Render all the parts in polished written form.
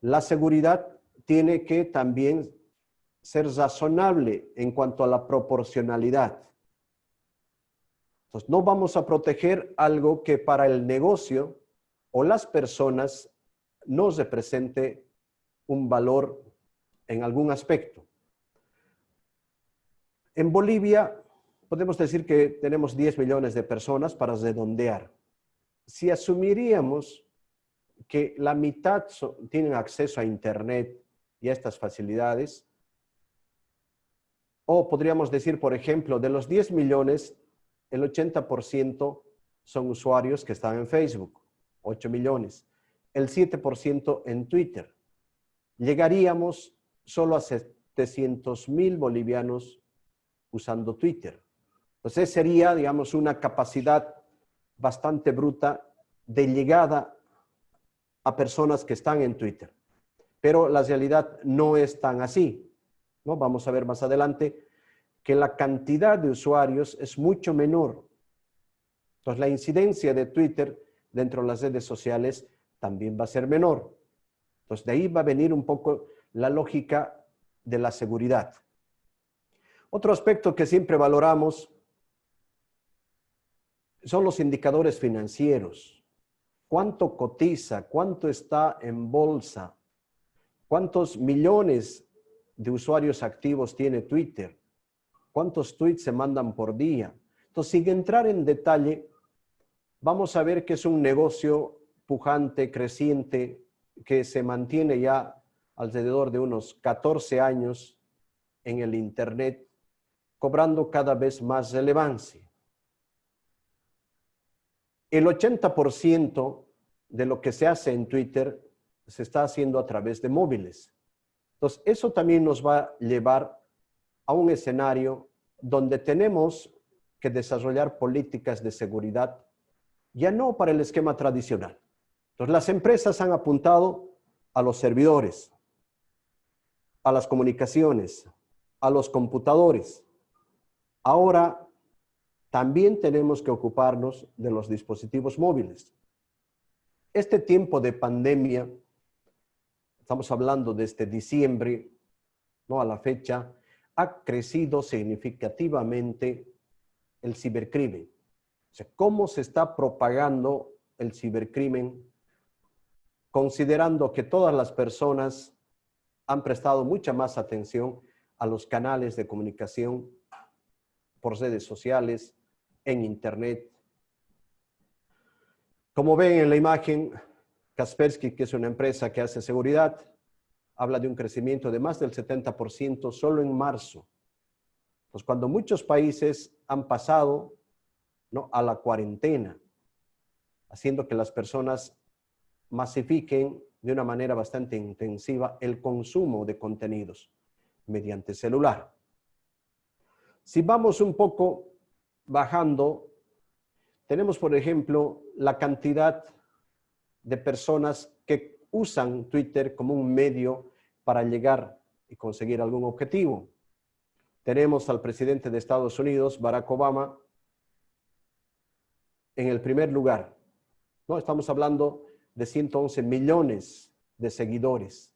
la seguridad tiene que también ser razonable en cuanto a la proporcionalidad. Entonces, no vamos a proteger algo que para el negocio o las personas no represente un valor en algún aspecto. En Bolivia podemos decir que tenemos 10 millones de personas para redondear. Si asumiríamos que la mitad tienen acceso a Internet y a estas facilidades, o podríamos decir, por ejemplo, de los 10 millones, el 80% son usuarios que están en Facebook, 8 millones, el 7% en Twitter. Llegaríamos solo a 700,000 bolivianos usando Twitter. Entonces sería, digamos, una capacidad bastante bruta de llegada a personas que están en Twitter. Pero la realidad no es tan así, ¿no? Vamos a ver más adelante que la cantidad de usuarios es mucho menor. Entonces la incidencia de Twitter dentro de las redes sociales también va a ser menor. Entonces de ahí va a venir un poco la lógica de la seguridad. Otro aspecto que siempre valoramos son los indicadores financieros. ¿Cuánto cotiza? ¿Cuánto está en bolsa? ¿Cuántos millones de usuarios activos tiene Twitter? ¿Cuántos tweets se mandan por día? Entonces, sin entrar en detalle, vamos a ver que es un negocio pujante, creciente, que se mantiene ya alrededor de unos 14 años en el Internet, cobrando cada vez más relevancia. El 80% de lo que se hace en Twitter se está haciendo a través de móviles. Entonces, eso también nos va a llevar a un escenario donde tenemos que desarrollar políticas de seguridad, ya no para el esquema tradicional. Entonces, las empresas han apuntado a los servidores, a las comunicaciones, a los computadores. Ahora, también tenemos que ocuparnos de los dispositivos móviles. Este tiempo de pandemia, estamos hablando desde diciembre, ¿no?, a la fecha, ha crecido significativamente el cibercrimen. O sea, ¿cómo se está propagando el cibercrimen? Considerando que todas las personas han prestado mucha más atención a los canales de comunicación por redes sociales, en Internet. Como ven en la imagen, Kaspersky, que es una empresa que hace seguridad, habla de un crecimiento de más del 70% solo en marzo. Pues cuando muchos países han pasado, ¿no?, a la cuarentena, haciendo que las personas masifiquen de una manera bastante intensiva el consumo de contenidos mediante celular. Si vamos un poco bajando, tenemos, por ejemplo, la cantidad de personas que usan Twitter como un medio para llegar y conseguir algún objetivo. Tenemos al presidente de Estados Unidos, Barack Obama, en el primer lugar, ¿no? Estamos hablando de 111 millones de seguidores.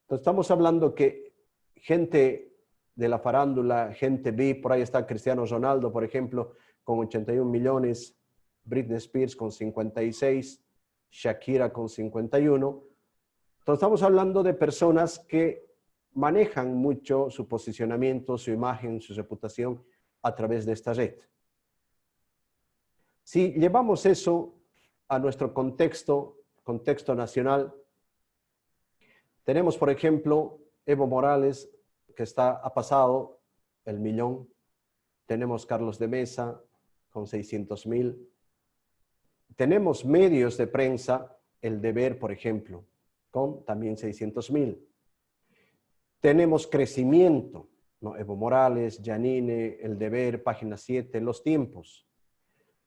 Entonces, estamos hablando que gente de la farándula, gente VIP, por ahí está Cristiano Ronaldo, por ejemplo, con 81 millones, Britney Spears con 56, Shakira con 51. Entonces, estamos hablando de personas que manejan mucho su posicionamiento, su imagen, su reputación a través de esta red. Si llevamos eso a nuestro contexto nacional, tenemos, por ejemplo, Evo Morales, que ha pasado el millón. Tenemos Carlos de Mesa con 600,000. Tenemos medios de prensa, El Deber, por ejemplo, con también 600,000. Tenemos Crecimiento, ¿no?, Evo Morales, Yanine, El Deber, Página 7, Los Tiempos.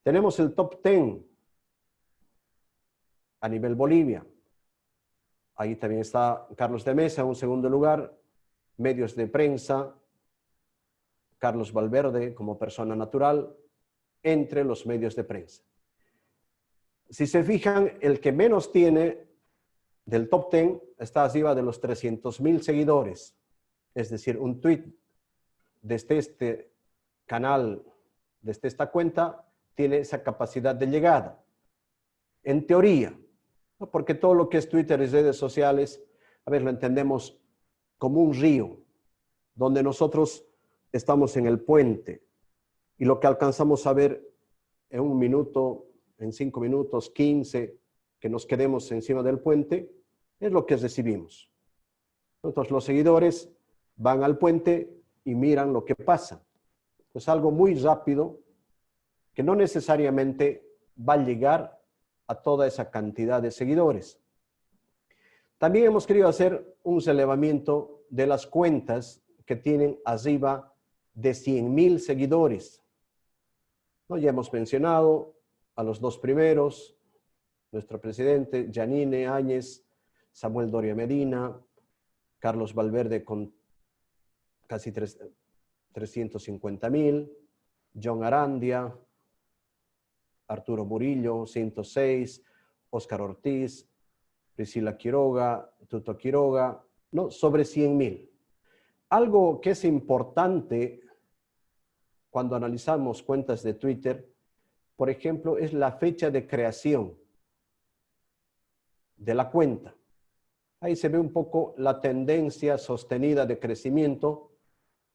Tenemos el top 10 a nivel Bolivia. Ahí también está Carlos de Mesa en un segundo lugar, medios de prensa, Carlos Valverde como persona natural, entre los medios de prensa. Si se fijan, el que menos tiene del top 10 está arriba de los 300,000 seguidores. Es decir, un tweet desde este canal, desde esta cuenta, tiene esa capacidad de llegada. En teoría, ¿no? Porque todo lo que es Twitter y redes sociales, a ver, lo entendemos como un río, donde nosotros estamos en el puente y lo que alcanzamos a ver en 1 minuto, en 5 minutos, 15, que nos quedemos encima del puente, es lo que recibimos. Entonces los seguidores van al puente y miran lo que pasa. Es algo muy rápido que no necesariamente va a llegar a toda esa cantidad de seguidores. También hemos querido hacer un relevamiento de las cuentas que tienen arriba de 100,000 seguidores. ¿No? Ya hemos mencionado a los 2 primeros, nuestro presidente, Yanine Áñez, Samuel Doria Medina, Carlos Valverde con casi 350,000, John Arandia, Arturo Murillo, 106, Óscar Ortiz, Priscila Quiroga, Tuto Quiroga, ¿no? Sobre 100,000. Algo que es importante cuando analizamos cuentas de Twitter, por ejemplo, es la fecha de creación de la cuenta. Ahí se ve un poco la tendencia sostenida de crecimiento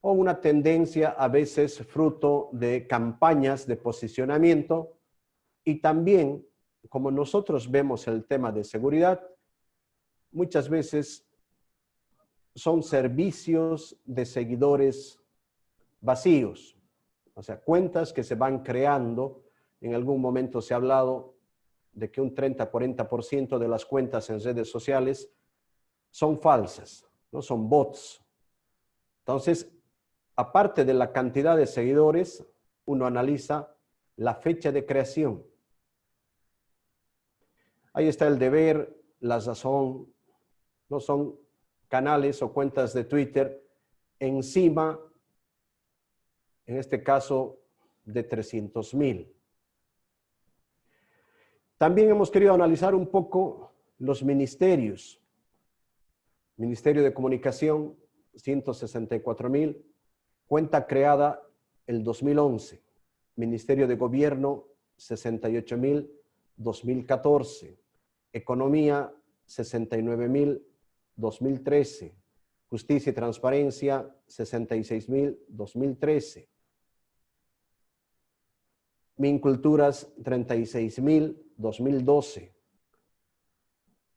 o una tendencia a veces fruto de campañas de posicionamiento y también, como nosotros vemos el tema de seguridad, muchas veces son servicios de seguidores vacíos, o sea, cuentas que se van creando. En algún momento se ha hablado de que un 30-40% de las cuentas en redes sociales son falsas, ¿no? Son bots. Entonces, aparte de la cantidad de seguidores, uno analiza la fecha de creación. Ahí está El Deber, La Razón, no son canales o cuentas de Twitter encima, en este caso, de 300,000. También hemos querido analizar un poco los ministerios. Ministerio de Comunicación, 164,000, cuenta creada el 2011. Ministerio de Gobierno, 68,000, 2014. Economía, 69,000, 2013. Justicia y Transparencia, 66,000, 2013. Minculturas, 36,000, 2012.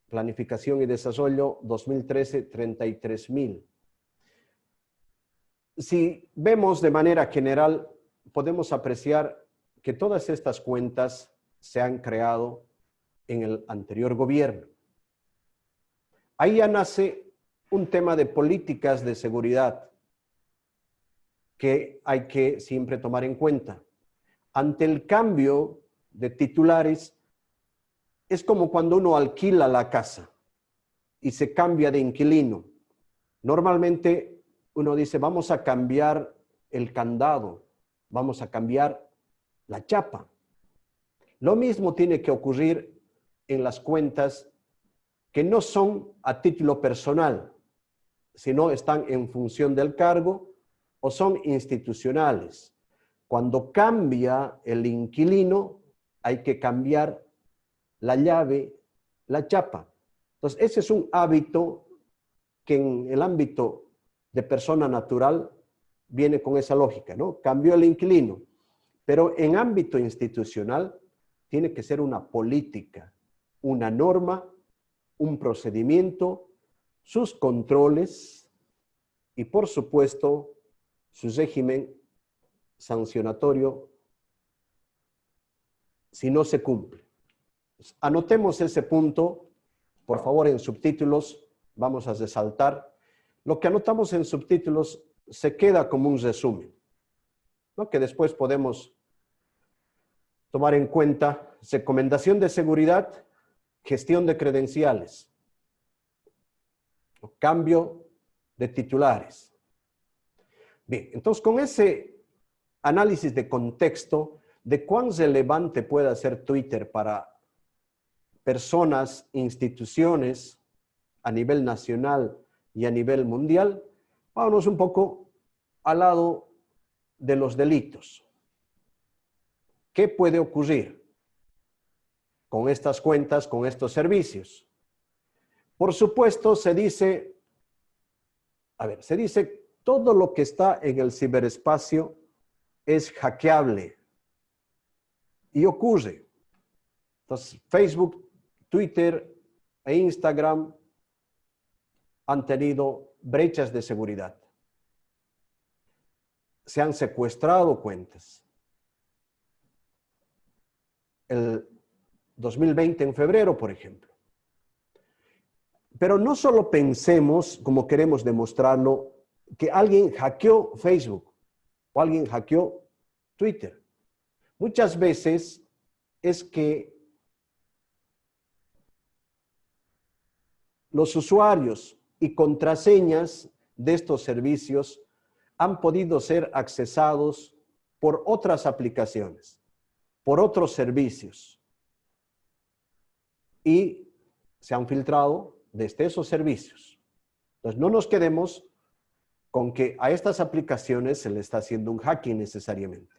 Planificación y Desarrollo, 2013, 33,000. Si vemos de manera general, podemos apreciar que todas estas cuentas se han creado en el anterior gobierno. Ahí ya nace un tema de políticas de seguridad que hay que siempre tomar en cuenta. Ante el cambio de titulares, es como cuando uno alquila la casa y se cambia de inquilino. Normalmente uno dice, vamos a cambiar el candado, vamos a cambiar la chapa. Lo mismo tiene que ocurrir en las cuentas que no son a título personal, sino están en función del cargo o son institucionales. Cuando cambia el inquilino, hay que cambiar la llave, la chapa. Entonces, ese es un hábito que en el ámbito de persona natural viene con esa lógica, ¿no? Cambió el inquilino. Pero en ámbito institucional tiene que ser una política, una norma, un procedimiento, sus controles y, por supuesto, su régimen sancionatorio si no se cumple. Anotemos ese punto, por favor, en subtítulos, vamos a resaltar. Lo que anotamos en subtítulos se queda como un resumen, ¿no? Que después podemos tomar en cuenta. Recomendación de seguridad, gestión de credenciales, cambio de titulares. Bien, entonces con ese análisis de contexto de cuán relevante puede ser Twitter para personas, instituciones a nivel nacional y a nivel mundial, vámonos un poco al lado de los delitos. ¿Qué puede ocurrir con estas cuentas, con estos servicios? Por supuesto, se dice todo lo que está en el ciberespacio es hackeable y ocurre. Entonces, Facebook, Twitter e Instagram han tenido brechas de seguridad. Se han secuestrado cuentas. El 2020 en febrero, por ejemplo. Pero no solo pensemos, como queremos demostrarlo, que alguien hackeó Facebook o alguien hackeó Twitter. Muchas veces es que los usuarios y contraseñas de estos servicios han podido ser accesados por otras aplicaciones, por otros servicios, y se han filtrado desde esos servicios. Entonces, no nos quedemos con que a estas aplicaciones se le está haciendo un hacking necesariamente.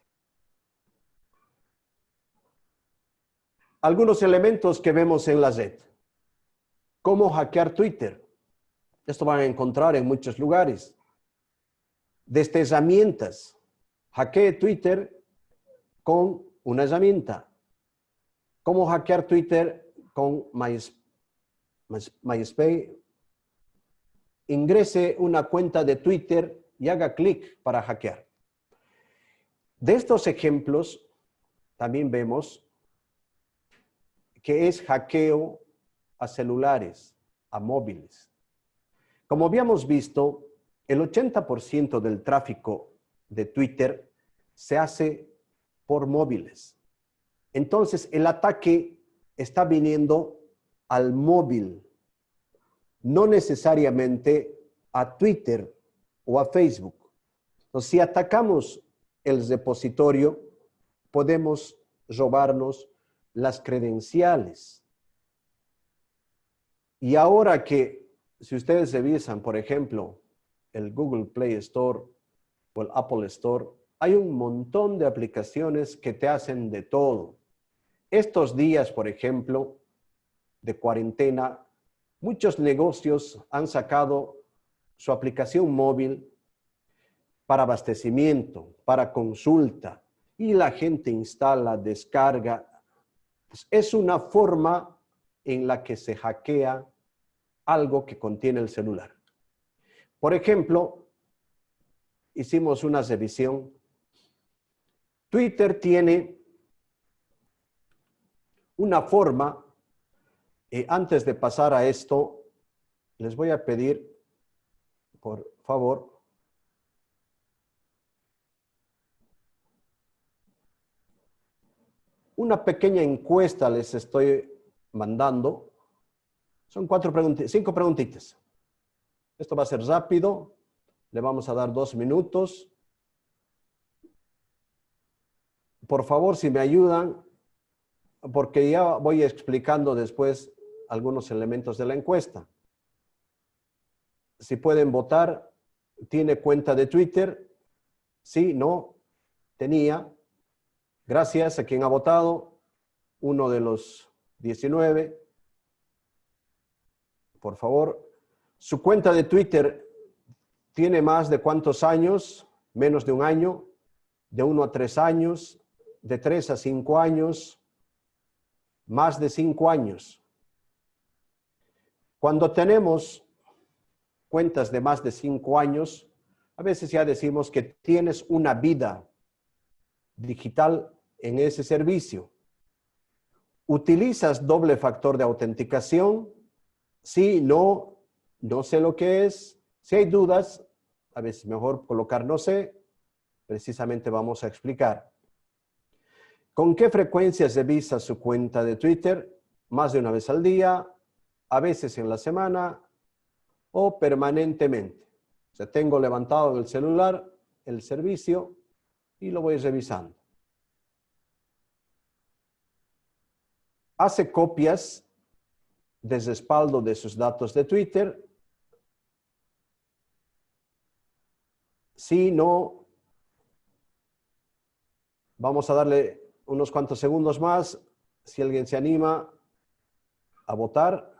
Algunos elementos que vemos en la red. ¿Cómo hackear Twitter? Esto van a encontrar en muchos lugares. Desde herramientas. Hackee Twitter con una herramienta. ¿Cómo hackear Twitter con MySpace? Ingrese una cuenta de Twitter y haga clic para hackear. De estos ejemplos también vemos que es hackeo a celulares, a móviles. Como habíamos visto, el 80% del tráfico de Twitter se hace por móviles. Entonces, el ataque está viniendo al móvil, no necesariamente a Twitter o a Facebook. Entonces, si atacamos el repositorio, podemos robarnos las credenciales. Y ahora que, si ustedes revisan, por ejemplo, el Google Play Store o el Apple Store, hay un montón de aplicaciones que te hacen de todo. Estos días, por ejemplo, de cuarentena, muchos negocios han sacado su aplicación móvil para abastecimiento, para consulta, y la gente instala, descarga. Es una forma en la que se hackea algo que contiene el celular. Por ejemplo, hicimos una revisión. Twitter tiene una forma, antes de pasar a esto, les voy a pedir, por favor, una pequeña encuesta les estoy mandando. Son 5 preguntitas. Esto va a ser rápido. Le vamos a dar 2 minutos. Por favor, si me ayudan, porque ya voy explicando después algunos elementos de la encuesta. Si pueden votar, ¿tiene cuenta de Twitter? Sí, no, tenía. Gracias a quien ha votado. Uno de los 19. Por favor. ¿Su cuenta de Twitter tiene más de cuántos años? Menos de un año, de 1 a 3 años, de 3 a 5 años, más de 5 años. Cuando tenemos cuentas de más de 5 años, a veces ya decimos que tienes una vida digital en ese servicio. ¿Utilizas doble factor de autenticación? Sí, no sé lo que es. Si hay dudas, a veces mejor colocar no sé. Precisamente vamos a explicar. ¿Con qué frecuencia revisa su cuenta de Twitter? Más de una vez al día, a veces en la semana o permanentemente. O sea, tengo levantado en el celular el servicio y lo voy revisando. Hace copias desrespaldo de sus datos de Twitter. Si no, vamos a darle unos cuantos segundos más. Si alguien se anima a votar.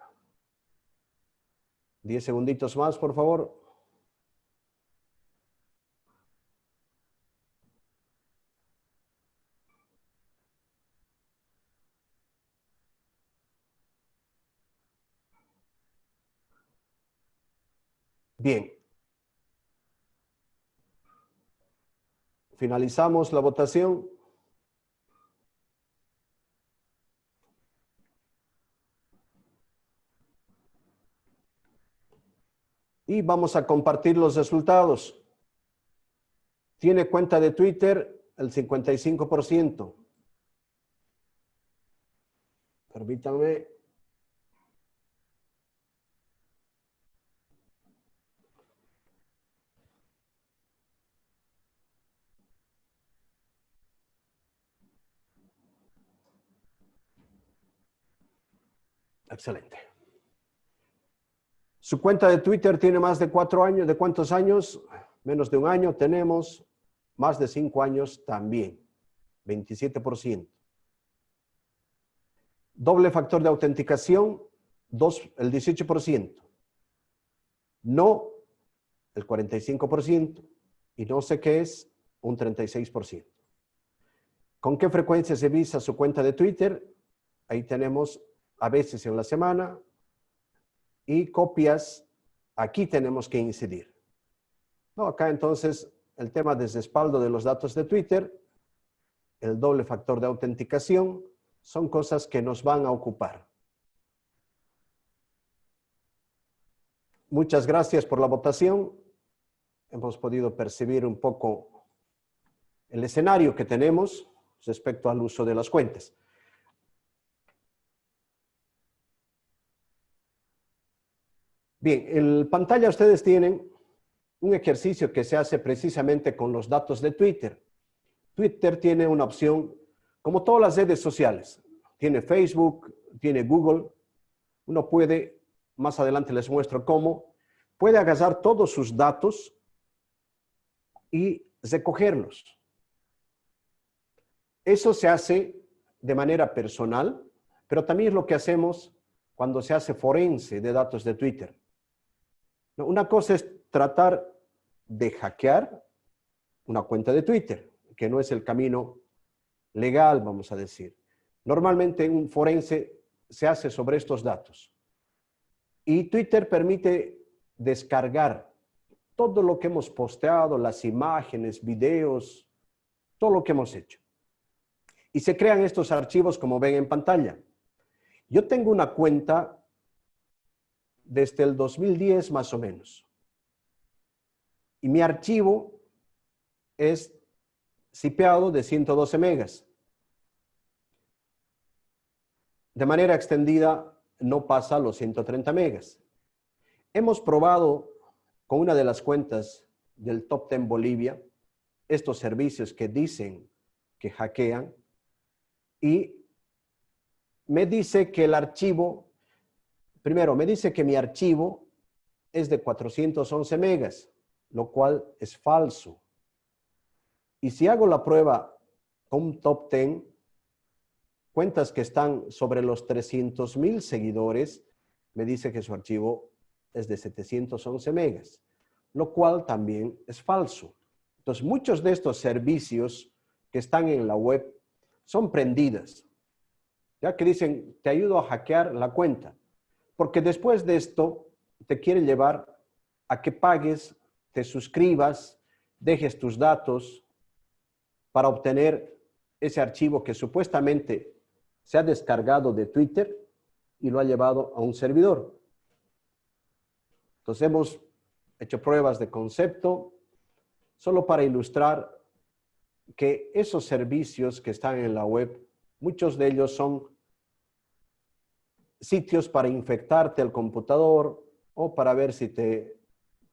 10 segunditos más, por favor. Bien. Finalizamos la votación. Y vamos a compartir los resultados. Tiene cuenta de Twitter el 55%. Permítanme. Excelente. Su cuenta de Twitter tiene más de 4 años. ¿De cuántos años? Menos de un año. Tenemos más de 5 años también. 27%. Doble factor de autenticación, el 18%. No, el 45%. Y no sé qué es, un 36%. ¿Con qué frecuencia se visa su cuenta de Twitter? Ahí tenemos a veces en la semana. Y copias, aquí tenemos que incidir. No, acá entonces el tema de respaldo de los datos de Twitter, el doble factor de autenticación, son cosas que nos van a ocupar. Muchas gracias por la votación. Hemos podido percibir un poco el escenario que tenemos respecto al uso de las cuentas. Bien, en pantalla ustedes tienen un ejercicio que se hace precisamente con los datos de Twitter. Twitter tiene una opción, como todas las redes sociales. Tiene Facebook, tiene Google. Uno puede, más adelante les muestro cómo, puede agarrar todos sus datos y recogerlos. Eso se hace de manera personal, pero también es lo que hacemos cuando se hace forense de datos de Twitter. Una cosa es tratar de hackear una cuenta de Twitter, que no es el camino legal, vamos a decir. Normalmente un forense se hace sobre estos datos. Y Twitter permite descargar todo lo que hemos posteado, las imágenes, videos, todo lo que hemos hecho. Y se crean estos archivos como ven en pantalla. Yo tengo una cuenta desde el 2010 más o menos. Y mi archivo es zipeado de 112 megas. De manera extendida no pasa los 130 megas. Hemos probado con una de las cuentas del Top 10 Bolivia estos servicios que dicen que hackean y me dice que el archivo, primero me dice que mi archivo es de 411 megas, lo cual es falso. Y si hago la prueba con un Top 10, cuentas que están sobre los 300,000 seguidores, me dice que su archivo es de 711 megas, lo cual también es falso. Entonces, muchos de estos servicios que están en la web son prendidas, ya que dicen, te ayudo a hackear la cuenta, porque después de esto te quiere llevar a que pagues, te suscribas, dejes tus datos para obtener ese archivo que supuestamente se ha descargado de Twitter y lo ha llevado a un servidor. Entonces hemos hecho pruebas de concepto solo para ilustrar que esos servicios que están en la web, muchos de ellos son sitios para infectarte el computador o para ver si te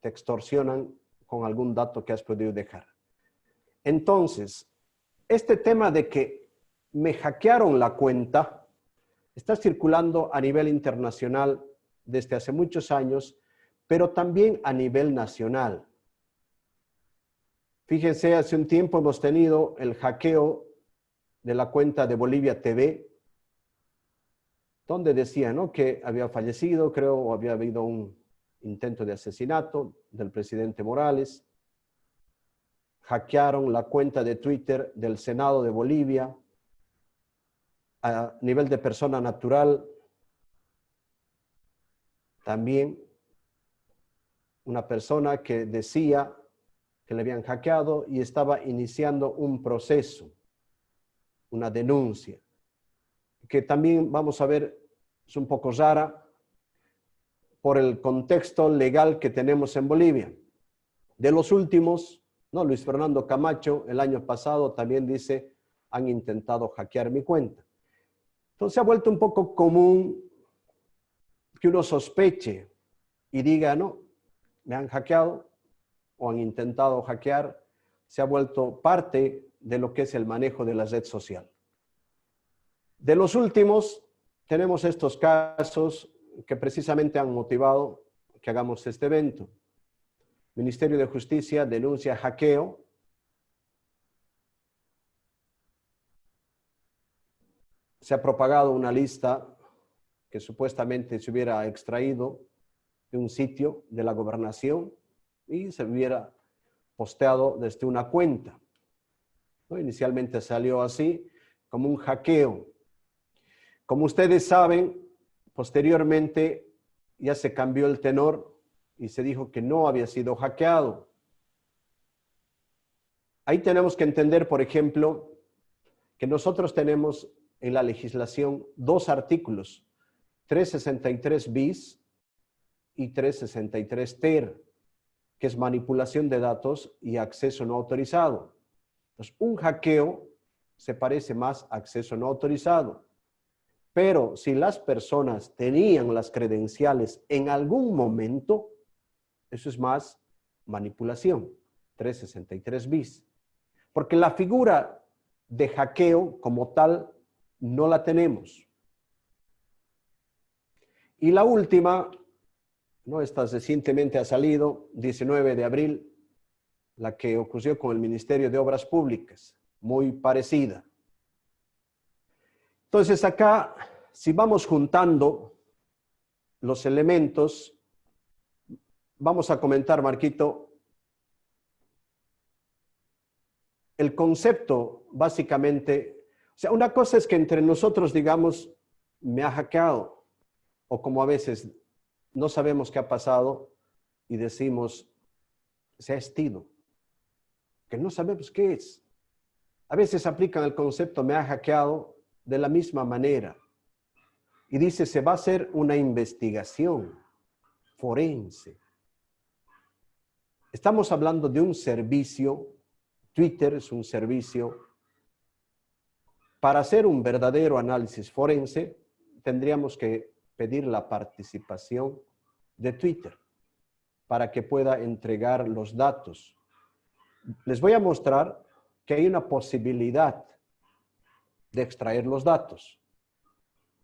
extorsionan con algún dato que has podido dejar. Entonces, este tema de que me hackearon la cuenta está circulando a nivel internacional desde hace muchos años, pero también a nivel nacional. Fíjense, hace un tiempo hemos tenido el hackeo de la cuenta de Bolivia TV, donde decía, ¿no?, que había fallecido, creo, o había habido un intento de asesinato del presidente Morales. Hackearon la cuenta de Twitter del Senado de Bolivia a nivel de persona natural. También una persona que decía que le habían hackeado y estaba iniciando un proceso, una denuncia, que también vamos a ver es un poco rara por el contexto legal que tenemos en Bolivia. De los últimos, ¿no?, Luis Fernando Camacho el año pasado también dice, han intentado hackear mi cuenta. Entonces se ha vuelto un poco común que uno sospeche y diga, no, me han hackeado o han intentado hackear. Se ha vuelto parte de lo que es el manejo de la red social. De los últimos, tenemos estos casos que precisamente han motivado que hagamos este evento. Ministerio de Justicia denuncia hackeo. Se ha propagado una lista que supuestamente se hubiera extraído de un sitio de la gobernación y se hubiera posteado desde una cuenta, ¿no? Inicialmente salió así, como un hackeo. Como ustedes saben, posteriormente ya se cambió el tenor y se dijo que no había sido hackeado. Ahí tenemos que entender, por ejemplo, que nosotros tenemos en la legislación dos artículos, 363 bis y 363 ter, que es manipulación de datos y acceso no autorizado. Entonces, un hackeo se parece más a acceso no autorizado. Pero si las personas tenían las credenciales en algún momento, eso es más manipulación, 363 bis. Porque la figura de hackeo como tal no la tenemos. Y la última, ¿no?, esta recientemente ha salido, 19 de abril, la que ocurrió con el Ministerio de Obras Públicas, muy parecida. Entonces acá, si vamos juntando los elementos, vamos a comentar, Marquito, el concepto básicamente, o sea, una cosa es que entre nosotros digamos, me ha hackeado, o como a veces no sabemos qué ha pasado y decimos, se ha estido, que no sabemos qué es. A veces aplican el concepto me ha hackeado de la misma manera. Y dice, se va a hacer una investigación forense. Estamos hablando de un servicio, Twitter es un servicio. Para hacer un verdadero análisis forense, tendríamos que pedir la participación de Twitter para que pueda entregar los datos. Les voy a mostrar que hay una posibilidad de extraer los datos,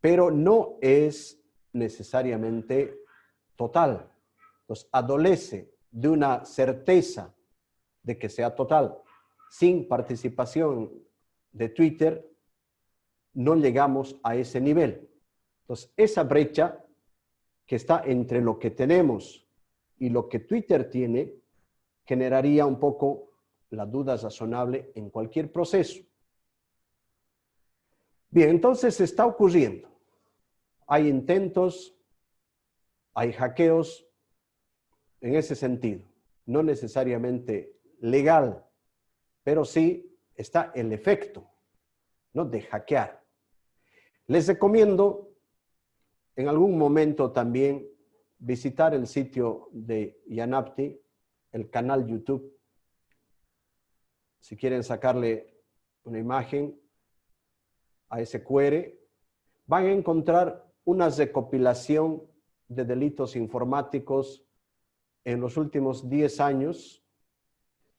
pero no es necesariamente total. Entonces, adolece de una certeza de que sea total. Sin participación de Twitter, no llegamos a ese nivel. Entonces, esa brecha que está entre lo que tenemos y lo que Twitter tiene, generaría un poco la duda razonable en cualquier proceso. Bien, entonces está ocurriendo. Hay intentos, hay hackeos en ese sentido. No necesariamente legal, pero sí está el efecto, ¿no?, de hackear. Les recomiendo en algún momento también visitar el sitio de Yanapti, el canal YouTube. Si quieren sacarle una imagen a ese QR, van a encontrar una recopilación de delitos informáticos en los últimos 10 años,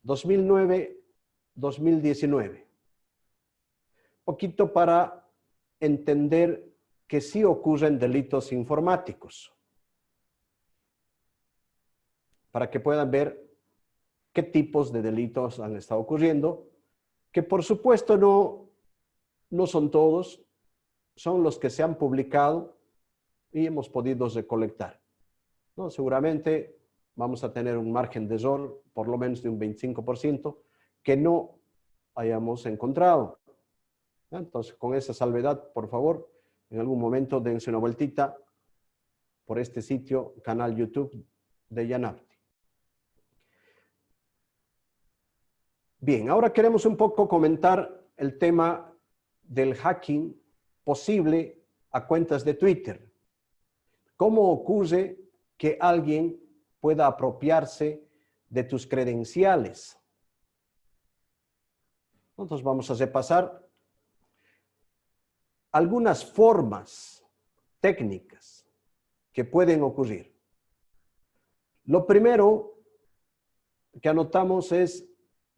2009-2019. Poquito para entender que sí ocurren delitos informáticos, para que puedan ver qué tipos de delitos han estado ocurriendo, que por supuesto no son todos, son los que se han publicado y hemos podido recolectar, ¿no? Seguramente vamos a tener un margen de error, por lo menos de un 25%, que no hayamos encontrado. Entonces, con esa salvedad, por favor, en algún momento dense una vueltita por este sitio, canal YouTube de Yanapti. Bien, ahora queremos un poco comentar el tema del hacking posible a cuentas de Twitter. ¿Cómo ocurre que alguien pueda apropiarse de tus credenciales? Entonces vamos a repasar algunas formas técnicas que pueden ocurrir. Lo primero que anotamos es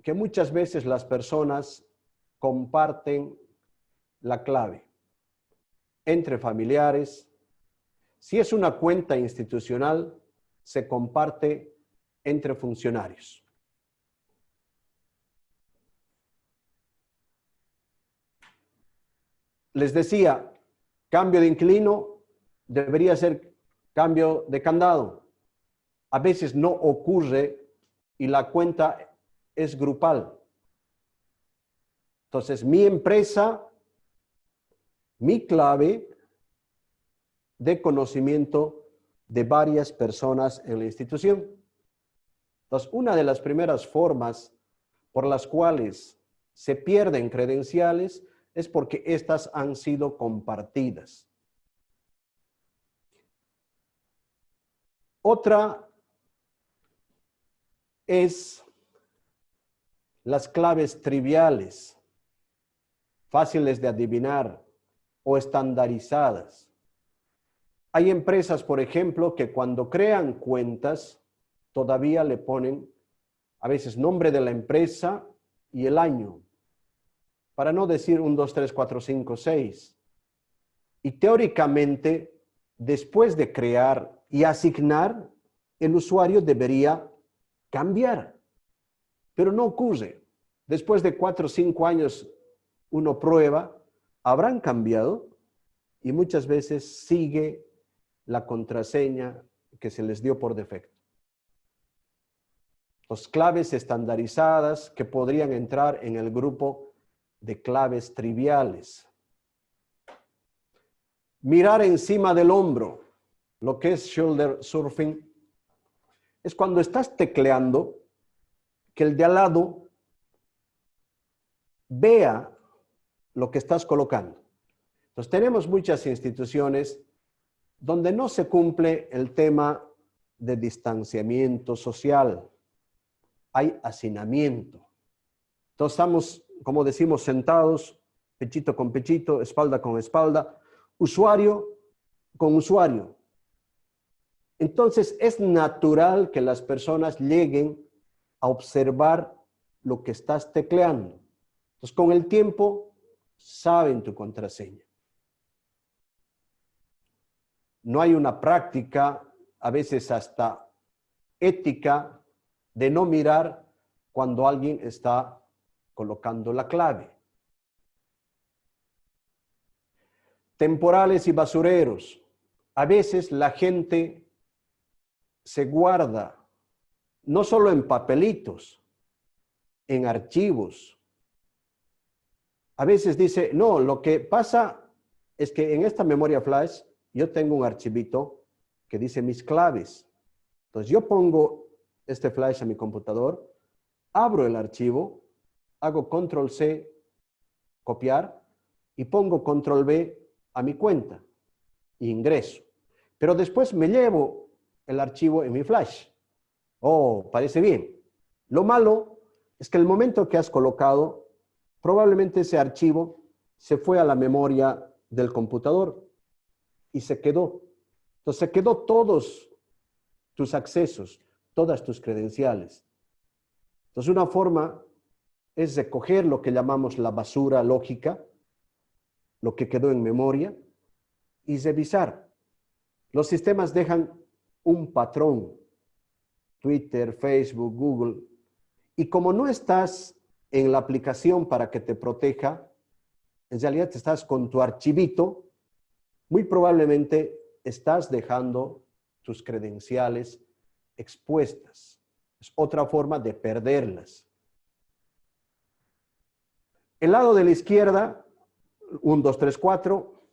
que muchas veces las personas comparten la clave entre familiares. Si es una cuenta institucional, se comparte entre funcionarios. Les decía, cambio de inquilino debería ser cambio de candado. A veces no ocurre y la cuenta es grupal. Entonces, mi empresa, mi clave de conocimiento de varias personas en la institución. Entonces, una de las primeras formas por las cuales se pierden credenciales es porque estas han sido compartidas. Otra es las claves triviales, fáciles de adivinar o estandarizadas. Hay empresas, por ejemplo, que cuando crean cuentas todavía le ponen a veces nombre de la empresa y el año, para no decir 1, 2, 3, 4, 5, 6. Y teóricamente, después de crear y asignar, el usuario debería cambiar. Pero no ocurre. Después de 4 o 5 años, uno prueba, habrán cambiado y muchas veces sigue la contraseña que se les dio por defecto. Las claves estandarizadas que podrían entrar en el grupo de claves triviales. Mirar encima del hombro, lo que es shoulder surfing, es cuando estás tecleando que el de al lado vea lo que estás colocando. Entonces tenemos muchas instituciones donde no se cumple el tema de distanciamiento social. Hay hacinamiento. Entonces estamos, como decimos, sentados, pechito con pechito, espalda con espalda, usuario con usuario. Entonces es natural que las personas lleguen a observar lo que estás tecleando. Entonces con el tiempo saben tu contraseña. No hay una práctica, a veces hasta ética, de no mirar cuando alguien está colocando la clave. Temporales y basureros. A veces la gente se guarda, no solo en papelitos, en archivos. A veces dice, no, lo que pasa es que en esta memoria flash yo tengo un archivito que dice mis claves. Entonces yo pongo este flash a mi computador, abro el archivo, hago control C, copiar, y pongo control V a mi cuenta, e ingreso. Pero después me llevo el archivo en mi flash. Oh, parece bien. Lo malo es que el momento que has colocado, probablemente ese archivo se fue a la memoria del computador y se quedó. Entonces se quedó todos tus accesos, todas tus credenciales. Entonces una forma es recoger lo que llamamos la basura lógica, lo que quedó en memoria, y revisar. Los sistemas dejan un patrón, Twitter, Facebook, Google, y como no estás en la aplicación para que te proteja, en realidad estás con tu archivito, muy probablemente estás dejando tus credenciales expuestas. Es otra forma de perderlas. El lado de la izquierda, 1, 2, 3, 4,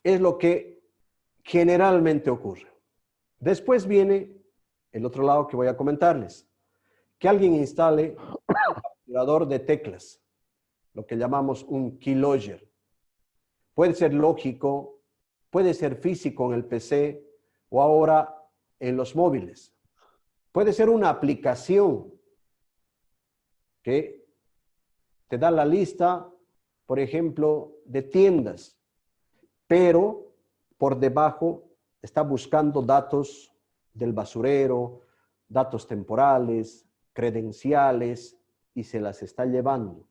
es lo que generalmente ocurre. Después viene el otro lado que voy a comentarles. Que alguien instale un capturador de teclas, lo que llamamos un keylogger. Puede ser lógico, puede ser físico en el PC o ahora en los móviles. Puede ser una aplicación que te da la lista, por ejemplo, de tiendas, pero por debajo está buscando datos del basurero, datos temporales, credenciales, y se las está llevando.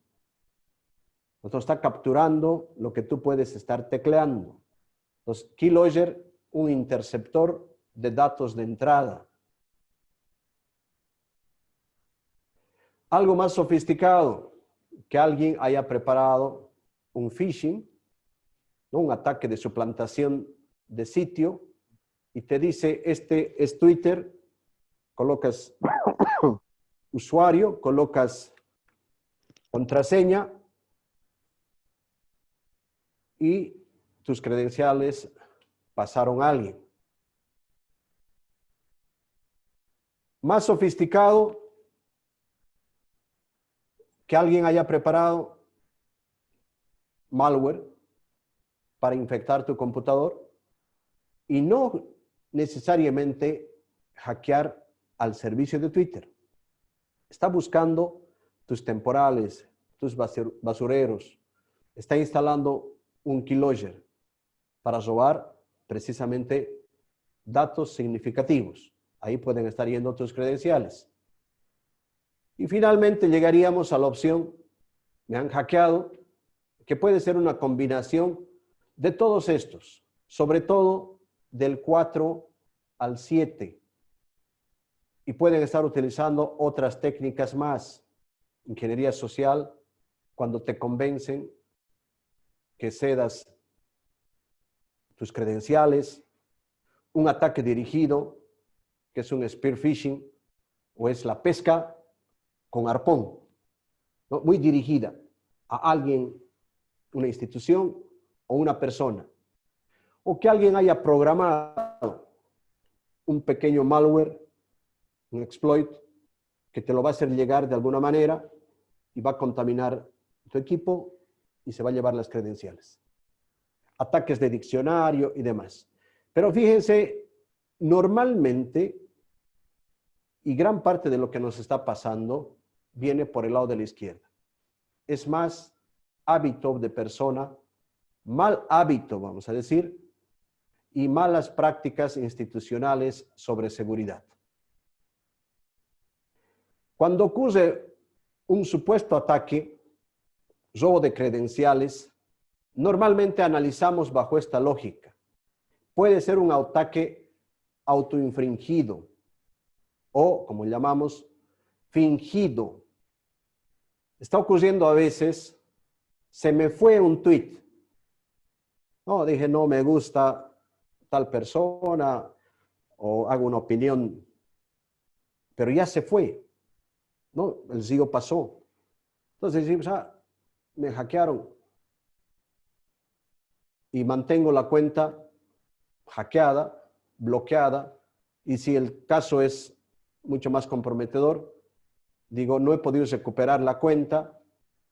Entonces está capturando lo que tú puedes estar tecleando. Entonces, keylogger, un interceptor de datos de entrada. Algo más sofisticado, que alguien haya preparado un phishing, ¿no? Un ataque de suplantación de sitio, y te dice, este es Twitter, colocas usuario, colocas contraseña y tus credenciales pasaron a alguien. Más sofisticado, que alguien haya preparado malware para infectar tu computador y no necesariamente hackear al servicio de Twitter. Está buscando tus temporales, tus basureros. Está instalando un keylogger para robar precisamente datos significativos. Ahí pueden estar yendo tus credenciales. Y finalmente llegaríamos a la opción, me han hackeado, que puede ser una combinación de todos estos, sobre todo del 4 al 7. Y pueden estar utilizando otras técnicas más. Ingeniería social, cuando te convencen que cedas tus credenciales, un ataque dirigido, que es un spear phishing, o es la pesca con arpón, ¿no? Muy dirigida a alguien, una institución o una persona. O que alguien haya programado un pequeño malware, un exploit, que te lo va a hacer llegar de alguna manera y va a contaminar tu equipo y se va a llevar las credenciales. Ataques de diccionario y demás. Pero fíjense, normalmente, y gran parte de lo que nos está pasando, viene por el lado de la izquierda. Es más hábito de persona, mal hábito, vamos a decir, y malas prácticas institucionales sobre seguridad. Cuando ocurre un supuesto ataque, robo de credenciales, normalmente analizamos bajo esta lógica. Puede ser un ataque autoinfringido o, como llamamos, fingido. Está ocurriendo a veces, se me fue un tweet. No, dije, no me gusta tal persona o hago una opinión, pero ya se fue. No, el sigo pasó. Entonces decimos, me hackearon y mantengo la cuenta hackeada, bloqueada, y si el caso es mucho más comprometedor, digo, no he podido recuperar la cuenta.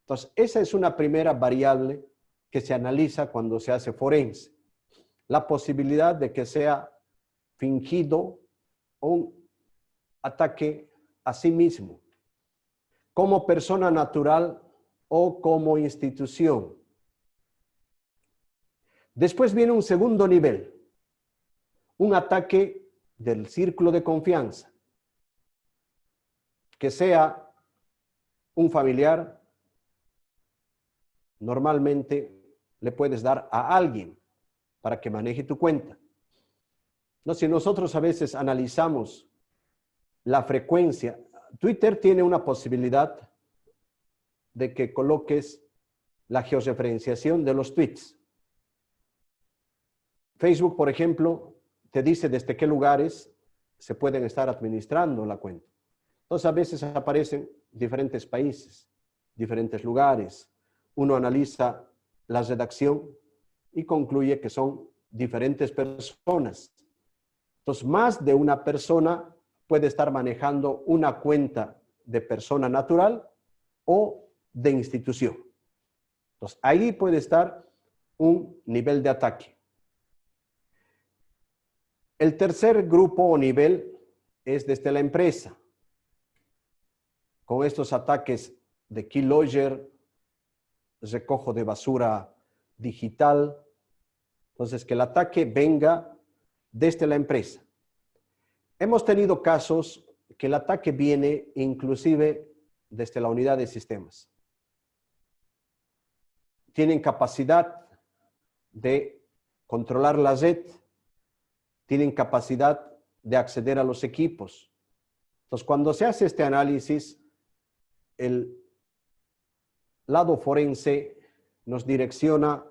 Entonces, esa es una primera variable que se analiza cuando se hace forense. La posibilidad de que sea fingido un ataque a sí mismo, como persona natural o como institución. Después viene un segundo nivel, un ataque del círculo de confianza, que sea un familiar, normalmente le puedes dar a alguien, para que maneje tu cuenta. No, si nosotros a veces analizamos la frecuencia, Twitter tiene una posibilidad de que coloques la georreferenciación de los tweets. Facebook, por ejemplo, te dice desde qué lugares se pueden estar administrando la cuenta. Entonces, a veces aparecen diferentes países, diferentes lugares. Uno analiza la redacción y concluye que son diferentes personas. Entonces, más de una persona puede estar manejando una cuenta de persona natural o de institución. Entonces, ahí puede estar un nivel de ataque. El tercer grupo o nivel es desde la empresa. Con estos ataques de keylogger, recojo de basura digital. Entonces, que el ataque venga desde la empresa. Hemos tenido casos que el ataque viene inclusive desde la unidad de sistemas. Tienen capacidad de controlar la red, tienen capacidad de acceder a los equipos. Entonces, cuando se hace este análisis, el lado forense nos direcciona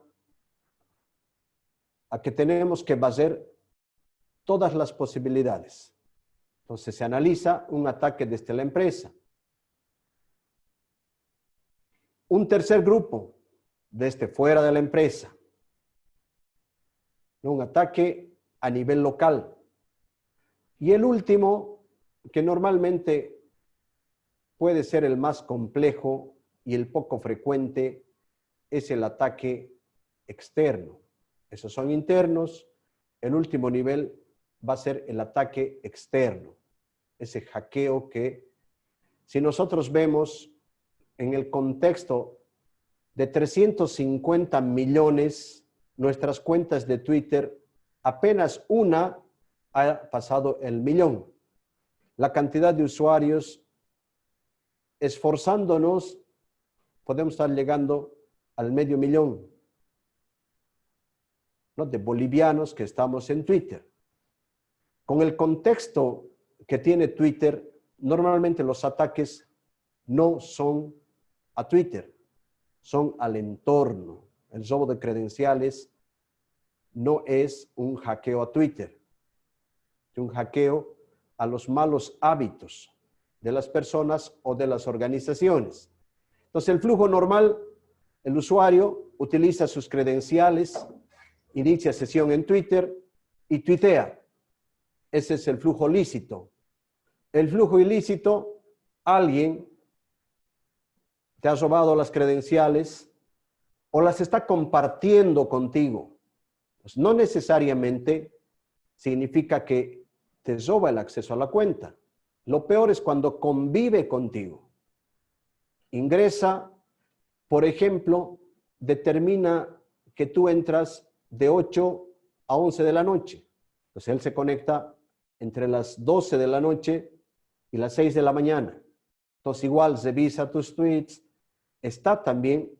a que tenemos que basar todas las posibilidades. Entonces, se analiza un ataque desde la empresa. Un tercer grupo, desde fuera de la empresa. Un ataque a nivel local. Y el último, que normalmente puede ser el más complejo y el poco frecuente, es el ataque externo. Esos son internos. El último nivel va a ser el ataque externo. Ese hackeo que, si nosotros vemos en el contexto de 350 millones, nuestras cuentas de Twitter, apenas una ha pasado el millón. La cantidad de usuarios, esforzándonos, podemos estar llegando al 500,000, ¿no?, de bolivianos que estamos en Twitter. Con el contexto que tiene Twitter, normalmente los ataques no son a Twitter, son al entorno. El robo de credenciales no es un hackeo a Twitter, es un hackeo a los malos hábitos de las personas o de las organizaciones. Entonces, el flujo normal, el usuario utiliza sus credenciales, inicia sesión en Twitter y tuitea. Ese es el flujo lícito. El flujo ilícito, alguien te ha robado las credenciales o las está compartiendo contigo. Pues no necesariamente significa que te roba el acceso a la cuenta. Lo peor es cuando convive contigo. Ingresa, por ejemplo, determina que tú entras de 8 a 11 de la noche. Entonces él se conecta entre las 12 de la noche y las 6 de la mañana. Entonces igual revisa tus tweets, está también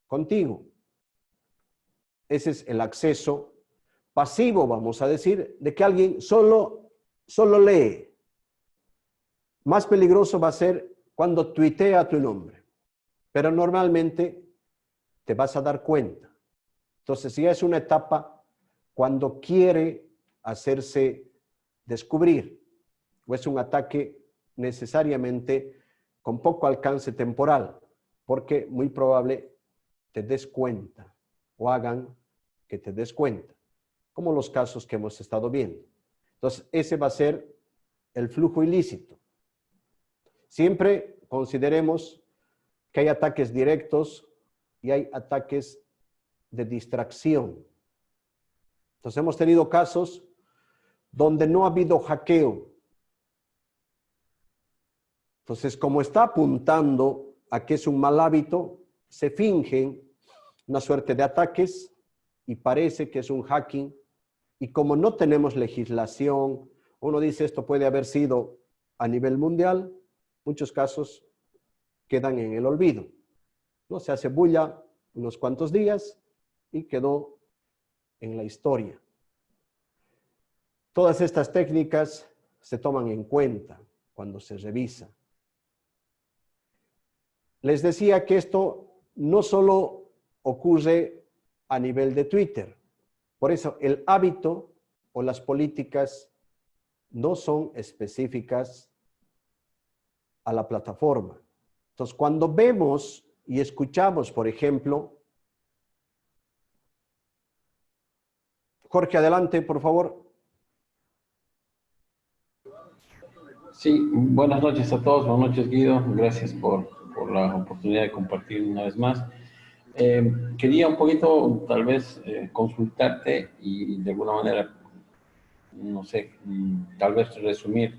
contigo. Ese es el acceso pasivo, vamos a decir, de que alguien solo lee. Más peligroso va a ser cuando tuitea tu nombre, pero normalmente te vas a dar cuenta. Entonces, si es una etapa cuando quiere hacerse descubrir, o es un ataque necesariamente con poco alcance temporal, porque muy probable te des cuenta o hagan que te des cuenta, como los casos que hemos estado viendo. Entonces, ese va a ser el flujo ilícito. Siempre consideremos que hay ataques directos y hay ataques de distracción. Entonces, hemos tenido casos donde no ha habido hackeo. Entonces, como está apuntando a que es un mal hábito, se fingen una suerte de ataques y parece que es un hacking. Y como no tenemos legislación, uno dice esto puede haber sido a nivel mundial, muchos casos quedan en el olvido. ¿No? Se hace bulla unos cuantos días y quedó en la historia. Todas estas técnicas se toman en cuenta cuando se revisa. Les decía que esto no solo ocurre a nivel de Twitter. Por eso el hábito o las políticas no son específicas a la plataforma. Entonces, cuando vemos y escuchamos, por ejemplo, Jorge, adelante, por favor. Sí, buenas noches a todos, buenas noches Guido, gracias por la oportunidad de compartir una vez más. Quería un poquito tal vez consultarte y de alguna manera, no sé, tal vez resumir.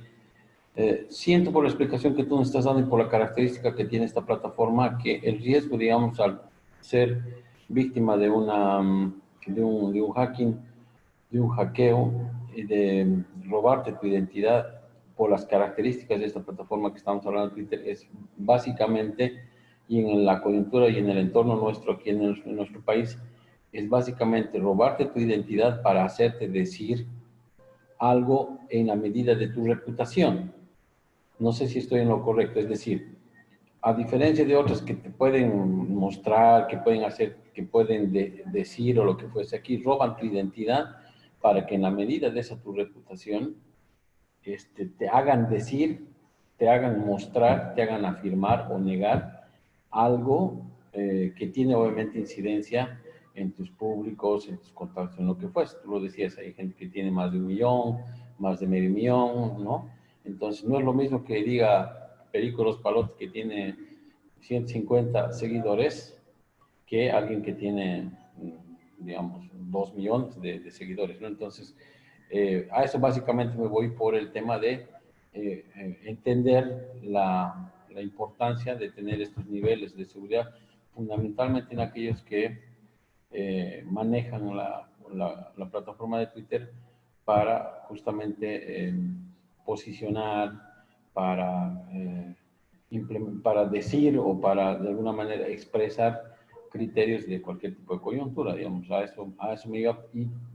Siento por la explicación que tú nos estás dando y por la característica que tiene esta plataforma que el riesgo, digamos, al ser víctima de un hacking, de un hackeo y de robarte tu identidad por las características de esta plataforma que estamos hablando de Twitter es básicamente, y en la coyuntura y en el entorno nuestro aquí en nuestro país, es básicamente robarte tu identidad para hacerte decir algo en la medida de tu reputación. No sé si estoy en lo correcto, es decir, a diferencia de otras que te pueden mostrar, que pueden hacer, que pueden decir o lo que fuese aquí, roban tu identidad para que en la medida de esa tu reputación te hagan decir, te hagan mostrar, te hagan afirmar o negar algo que tiene obviamente incidencia en tus públicos, en tus contactos, en lo que fuese. Tú lo decías, hay gente que tiene más de 1 millón, más de medio millón, ¿no? Entonces, no es lo mismo que diga Perico Los Palotes que tiene 150 seguidores que alguien que tiene, digamos, 2 millones de seguidores, ¿no? Entonces, a eso básicamente me voy por el tema de entender la importancia de tener estos niveles de seguridad, fundamentalmente en aquellos que manejan la plataforma de Twitter para justamente posicionar, para decir o para de alguna manera expresar criterios de cualquier tipo de coyuntura, digamos, a eso me iba.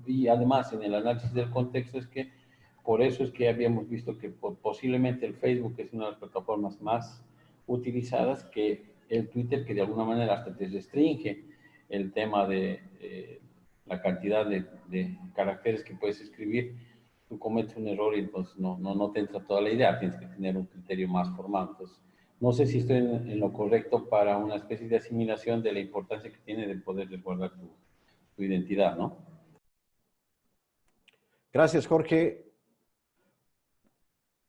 Y además en el análisis del contexto es que por eso es que habíamos visto que posiblemente el Facebook es una de las plataformas más utilizadas que el Twitter, que de alguna manera hasta te restringe el tema de la cantidad de caracteres que puedes escribir. Tú cometes un error y entonces no te entra toda la idea, tienes que tener un criterio más formal. Entonces, no sé si estoy en lo correcto para una especie de asimilación de la importancia que tiene de poder resguardar tu identidad, ¿no? Gracias, Jorge.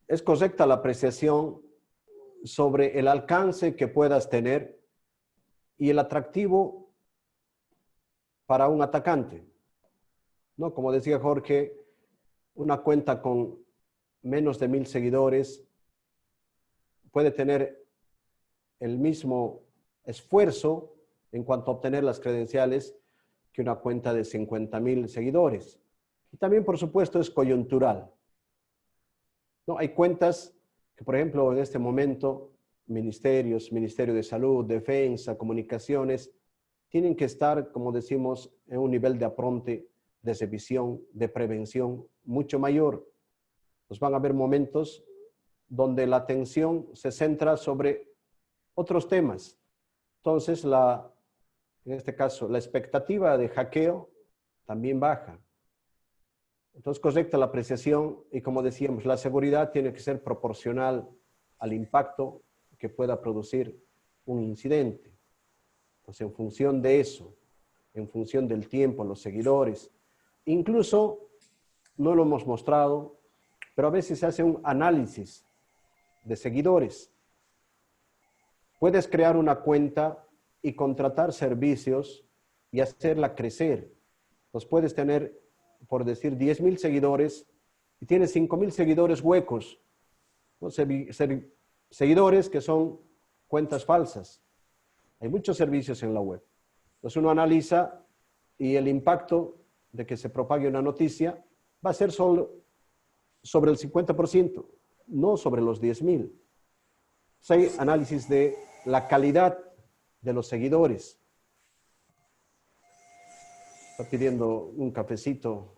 Es correcta la apreciación sobre el alcance que puedas tener y el atractivo para un atacante, ¿no? Como decía Jorge, una cuenta con menos de 1000 seguidores puede tener el mismo esfuerzo en cuanto a obtener las credenciales que una cuenta de 50,000 seguidores. Y también, por supuesto, es coyuntural, ¿no? Hay cuentas que, por ejemplo, en este momento, ministerios, Ministerio de Salud, Defensa, Comunicaciones, tienen que estar, como decimos, en un nivel de apronte, de revisión, de prevención mucho mayor. Pues van a haber momentos donde la atención se centra sobre otros temas. Entonces, en este caso, la expectativa de hackeo también baja. Entonces, correcta la apreciación y como decíamos, la seguridad tiene que ser proporcional al impacto que pueda producir un incidente. Entonces, en función de eso, en función del tiempo, los seguidores, incluso, no lo hemos mostrado, pero a veces se hace un análisis de seguidores. Puedes crear una cuenta y contratar servicios y hacerla crecer. Entonces, puedes tener, por decir, 10,000 seguidores y tienes 5,000 seguidores huecos, ¿no? Seguidores que son cuentas falsas. Hay muchos servicios en la web. Entonces uno analiza y el impacto de que se propague una noticia va a ser solo sobre el 50%, no sobre los 10,000. Hay análisis de la calidad de los seguidores. Está pidiendo un cafecito.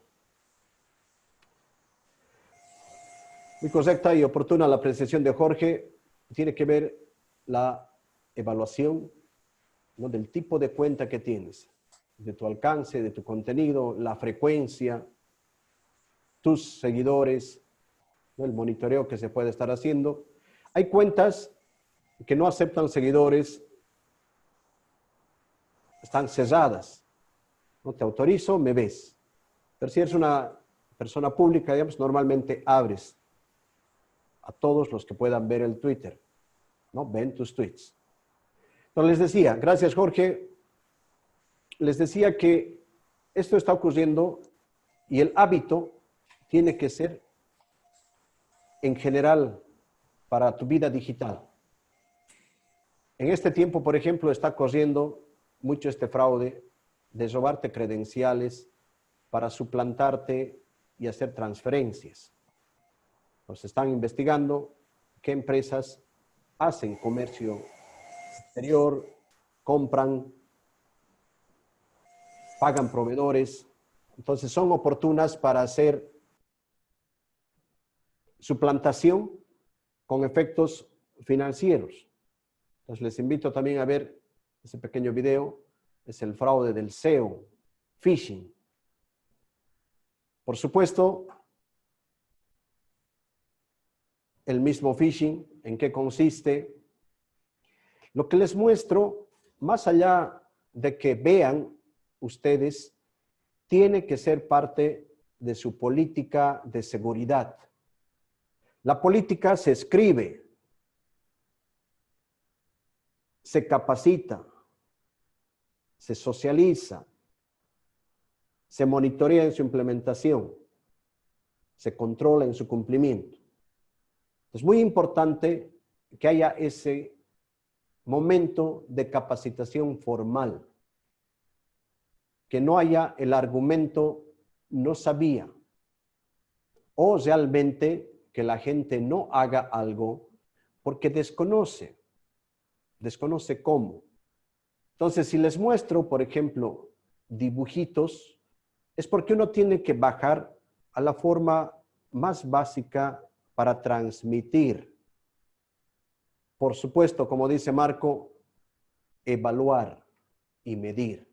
Muy correcta y oportuna la apreciación de Jorge. Tiene que ver la evaluación, ¿no?, del tipo de cuenta que tienes, de tu alcance, de tu contenido, la frecuencia, tus seguidores, ¿no?, el monitoreo que se puede estar haciendo. Hay cuentas que no aceptan seguidores, están cerradas. No te autorizo, me ves. Pero si eres una persona pública, digamos, normalmente abres a todos los que puedan ver el Twitter, ¿no? Ven tus tweets. Entonces les decía, gracias Jorge, les decía que esto está ocurriendo y el hábito tiene que ser en general para tu vida digital. En este tiempo, por ejemplo, está corriendo mucho este fraude de robarte credenciales para suplantarte y hacer transferencias. Pues están investigando qué empresas hacen comercio exterior, compran, pagan proveedores. Entonces son oportunas para hacer suplantación con efectos financieros. Entonces les invito también a ver ese pequeño video. Es el fraude del SEO, phishing. Por supuesto, el mismo phishing, ¿en qué consiste? Lo que les muestro, más allá de que vean ustedes, tiene que ser parte de su política de seguridad. La política se escribe, se capacita, se socializa, se monitorea en su implementación, se controla en su cumplimiento. Es muy importante que haya ese momento de capacitación formal, que no haya el argumento no sabía, o realmente que la gente no haga algo porque desconoce cómo. Entonces, si les muestro, por ejemplo, dibujitos, es porque uno tiene que bajar a la forma más básica para transmitir. Por supuesto, como dice Marco, evaluar y medir.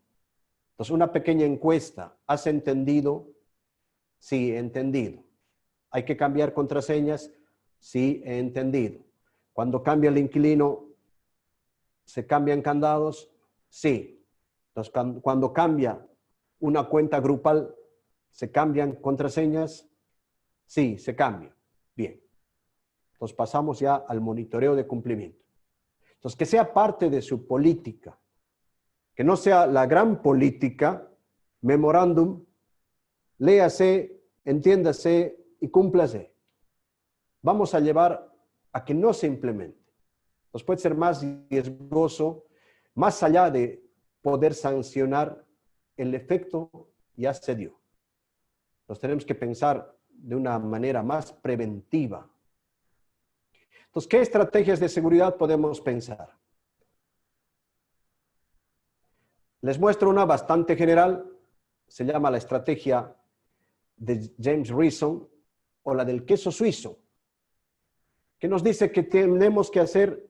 Entonces, una pequeña encuesta. ¿Has entendido? Sí, he entendido. ¿Hay que cambiar contraseñas? Sí, he entendido. Cuando cambia el inquilino, ¿se cambian candados? Sí. Entonces, cuando cambia una cuenta grupal, ¿se cambian contraseñas? Sí, se cambia. Bien. Entonces, pasamos ya al monitoreo de cumplimiento. Entonces, que sea parte de su política. Que no sea la gran política, memorándum, léase, entiéndase y cúmplase. Vamos a llevar a que no se implemente. Entonces puede ser más riesgoso, más allá de poder sancionar, el efecto ya se dio. Entonces tenemos que pensar de una manera más preventiva. Entonces, ¿qué estrategias de seguridad podemos pensar? Les muestro una bastante general, se llama la estrategia de James Reason o la del queso suizo, que nos dice que tenemos que hacer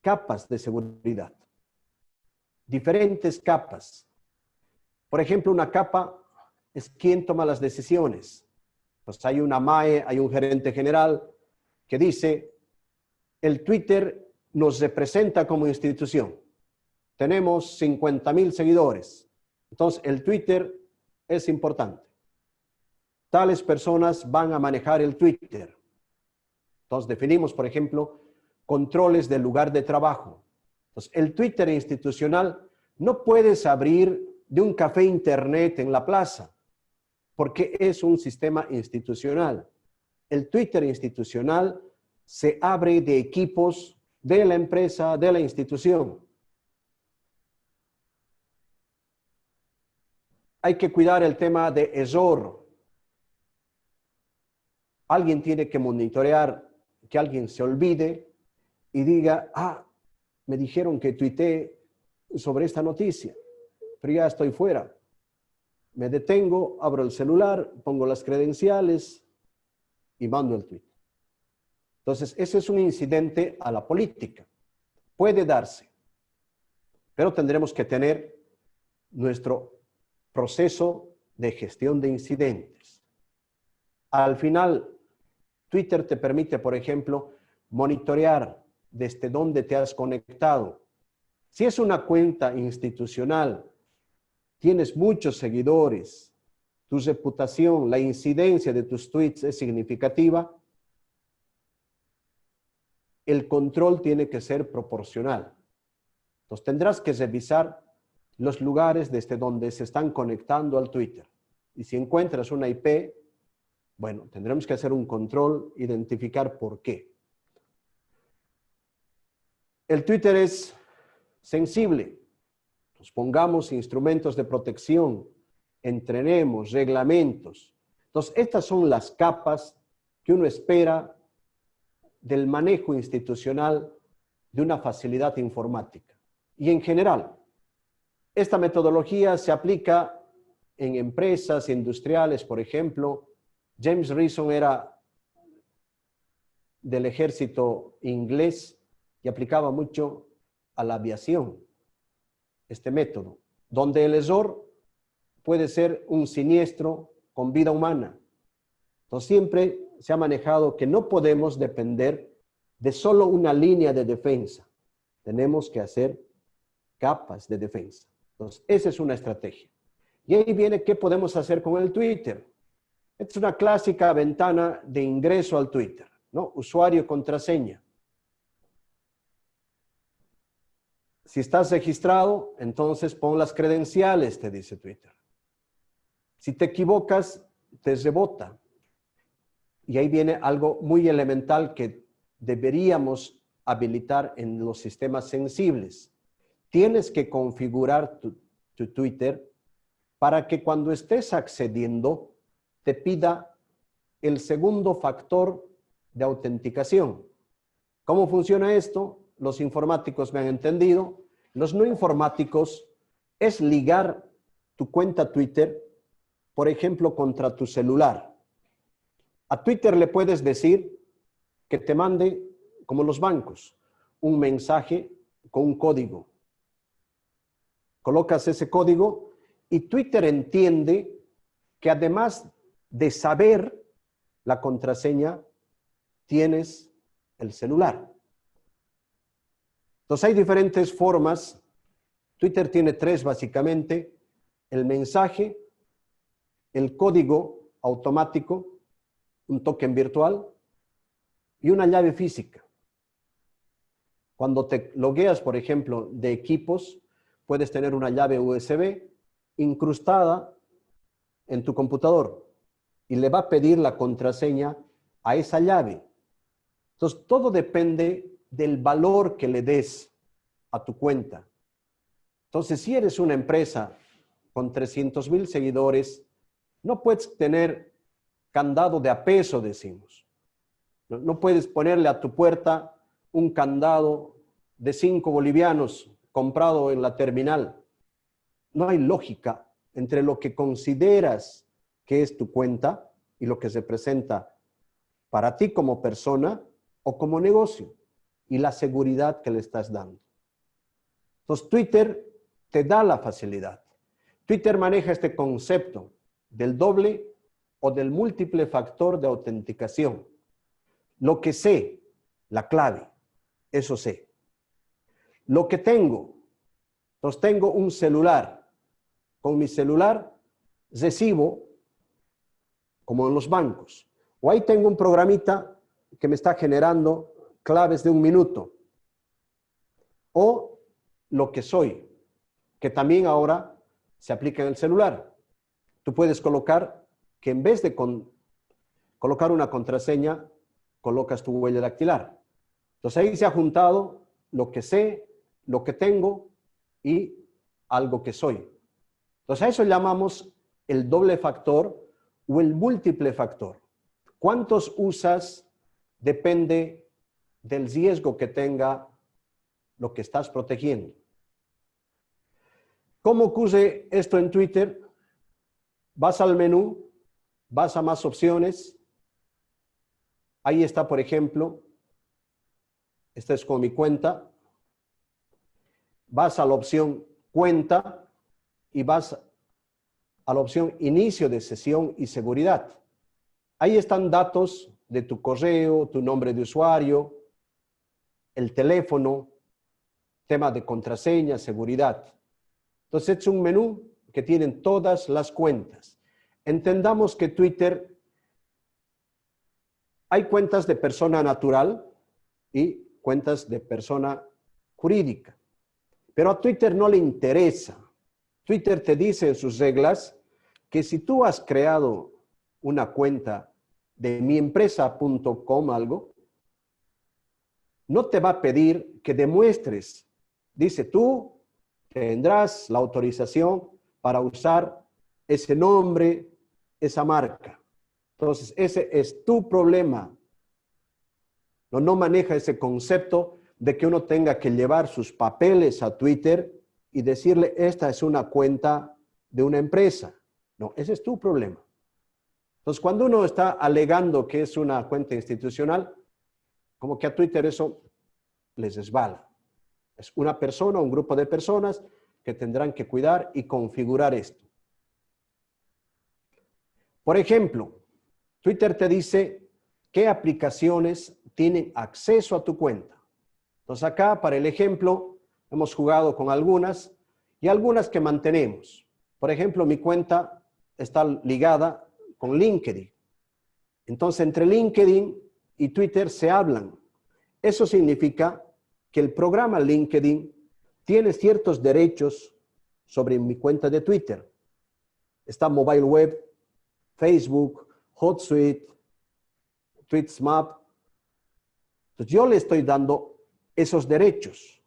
capas de seguridad, diferentes capas. Por ejemplo, una capa es quién toma las decisiones. Pues hay una MAE, hay un gerente general que dice, el Twitter nos representa como institución. Tenemos 50,000 seguidores. Entonces, el Twitter es importante. Tales personas van a manejar el Twitter. Entonces, definimos, por ejemplo, controles del lugar de trabajo. Entonces, el Twitter institucional no puedes abrir de un café internet en la plaza, porque es un sistema institucional. El Twitter institucional se abre de equipos de la empresa, de la institución. Hay que cuidar el tema de error. Alguien tiene que monitorear que alguien se olvide y diga, me dijeron que tuiteé sobre esta noticia, pero ya estoy fuera. Me detengo, abro el celular, pongo las credenciales y mando el tweet. Entonces, ese es un incidente a la política. Puede darse, pero tendremos que tener nuestro proceso de gestión de incidentes. Al final, Twitter te permite, por ejemplo, monitorear desde dónde te has conectado. Si es una cuenta institucional, tienes muchos seguidores, tu reputación, la incidencia de tus tweets es significativa, el control tiene que ser proporcional. Entonces tendrás que revisar los lugares desde donde se están conectando al Twitter. Y si encuentras una IP, bueno, tendremos que hacer un control, identificar por qué. El Twitter es sensible. Nos pongamos instrumentos de protección, entrenemos, reglamentos. Entonces, estas son las capas que uno espera del manejo institucional de una facilidad informática. Y en general, esta metodología se aplica en empresas industriales, por ejemplo. James Reason era del ejército inglés y aplicaba mucho a la aviación este método, donde el error puede ser un siniestro con vida humana. Entonces siempre se ha manejado que no podemos depender de solo una línea de defensa. Tenemos que hacer capas de defensa. Entonces, esa es una estrategia. Y ahí viene qué podemos hacer con el Twitter. Esta es una clásica ventana de ingreso al Twitter, ¿no? Usuario, contraseña. Si estás registrado, entonces pon las credenciales, te dice Twitter. Si te equivocas, te rebota. Y ahí viene algo muy elemental que deberíamos habilitar en los sistemas sensibles. Tienes que configurar tu Twitter para que cuando estés accediendo te pida el segundo factor de autenticación. ¿Cómo funciona esto? Los informáticos me han entendido. Los no informáticos es ligar tu cuenta Twitter, por ejemplo, contra tu celular. A Twitter le puedes decir que te mande, como los bancos, un mensaje con un código. Colocas ese código y Twitter entiende que además de saber la contraseña, tienes el celular. Entonces hay diferentes formas. Twitter tiene tres básicamente: el mensaje, el código automático, un token virtual y una llave física. Cuando te logueas, por ejemplo, de equipos, puedes tener una llave USB incrustada en tu computador y le va a pedir la contraseña a esa llave. Entonces, todo depende del valor que le des a tu cuenta. Entonces, si eres una empresa con 300,000 seguidores, no puedes tener candado de a peso, decimos. No puedes ponerle a tu puerta un candado de 5 bolivianos comprado en la terminal. No hay lógica entre lo que consideras que es tu cuenta y lo que se presenta para ti como persona o como negocio y la seguridad que le estás dando. Entonces, Twitter te da la facilidad. Twitter maneja este concepto del doble o del múltiple factor de autenticación. Lo que sé, la clave, eso sé. Lo que tengo, entonces tengo un celular. Con mi celular recibo, como en los bancos, o ahí tengo un programita que me está generando claves de 1 minuto. O lo que soy, que también ahora se aplica en el celular. Tú puedes colocar que en vez de colocar una contraseña, colocas tu huella dactilar. Entonces ahí se ha juntado lo que sé, lo que tengo y algo que soy. Entonces a eso llamamos el doble factor o el múltiple factor. ¿Cuántos usas? Depende del riesgo que tenga lo que estás protegiendo. ¿Cómo ocurre esto en Twitter? vas al menú, vas a más opciones. Ahí está, por ejemplo, esta es con mi cuenta. Vas a la opción cuenta y vas a la opción inicio de sesión y seguridad. Ahí están datos de tu correo, tu nombre de usuario, el teléfono, tema de contraseña, seguridad. Entonces es un menú que tienen todas las cuentas. Entendamos que Twitter, hay cuentas de persona natural y cuentas de persona jurídica. Pero a Twitter no le interesa. Twitter te dice en sus reglas que si tú has creado una cuenta de miempresa.com algo, no te va a pedir que demuestres. Dice, tú tendrás la autorización para usar ese nombre, esa marca. Entonces, ese es tu problema. No maneja ese concepto de que uno tenga que llevar sus papeles a Twitter y decirle, esta es una cuenta de una empresa. No, ese es tu problema. Entonces, cuando uno está alegando que es una cuenta institucional, como que a Twitter eso les resbala. Es una persona, un grupo de personas que tendrán que cuidar y configurar esto. Por ejemplo, Twitter te dice qué aplicaciones tienen acceso a tu cuenta. Entonces acá, para el ejemplo, hemos jugado con algunas y algunas que mantenemos. Por ejemplo, mi cuenta está ligada con LinkedIn. Entonces, entre LinkedIn y Twitter se hablan. Eso significa que el programa LinkedIn tiene ciertos derechos sobre mi cuenta de Twitter. Está Mobile Web, Facebook, HotSuite, TweetSmap. Entonces, yo le estoy dando esos derechos.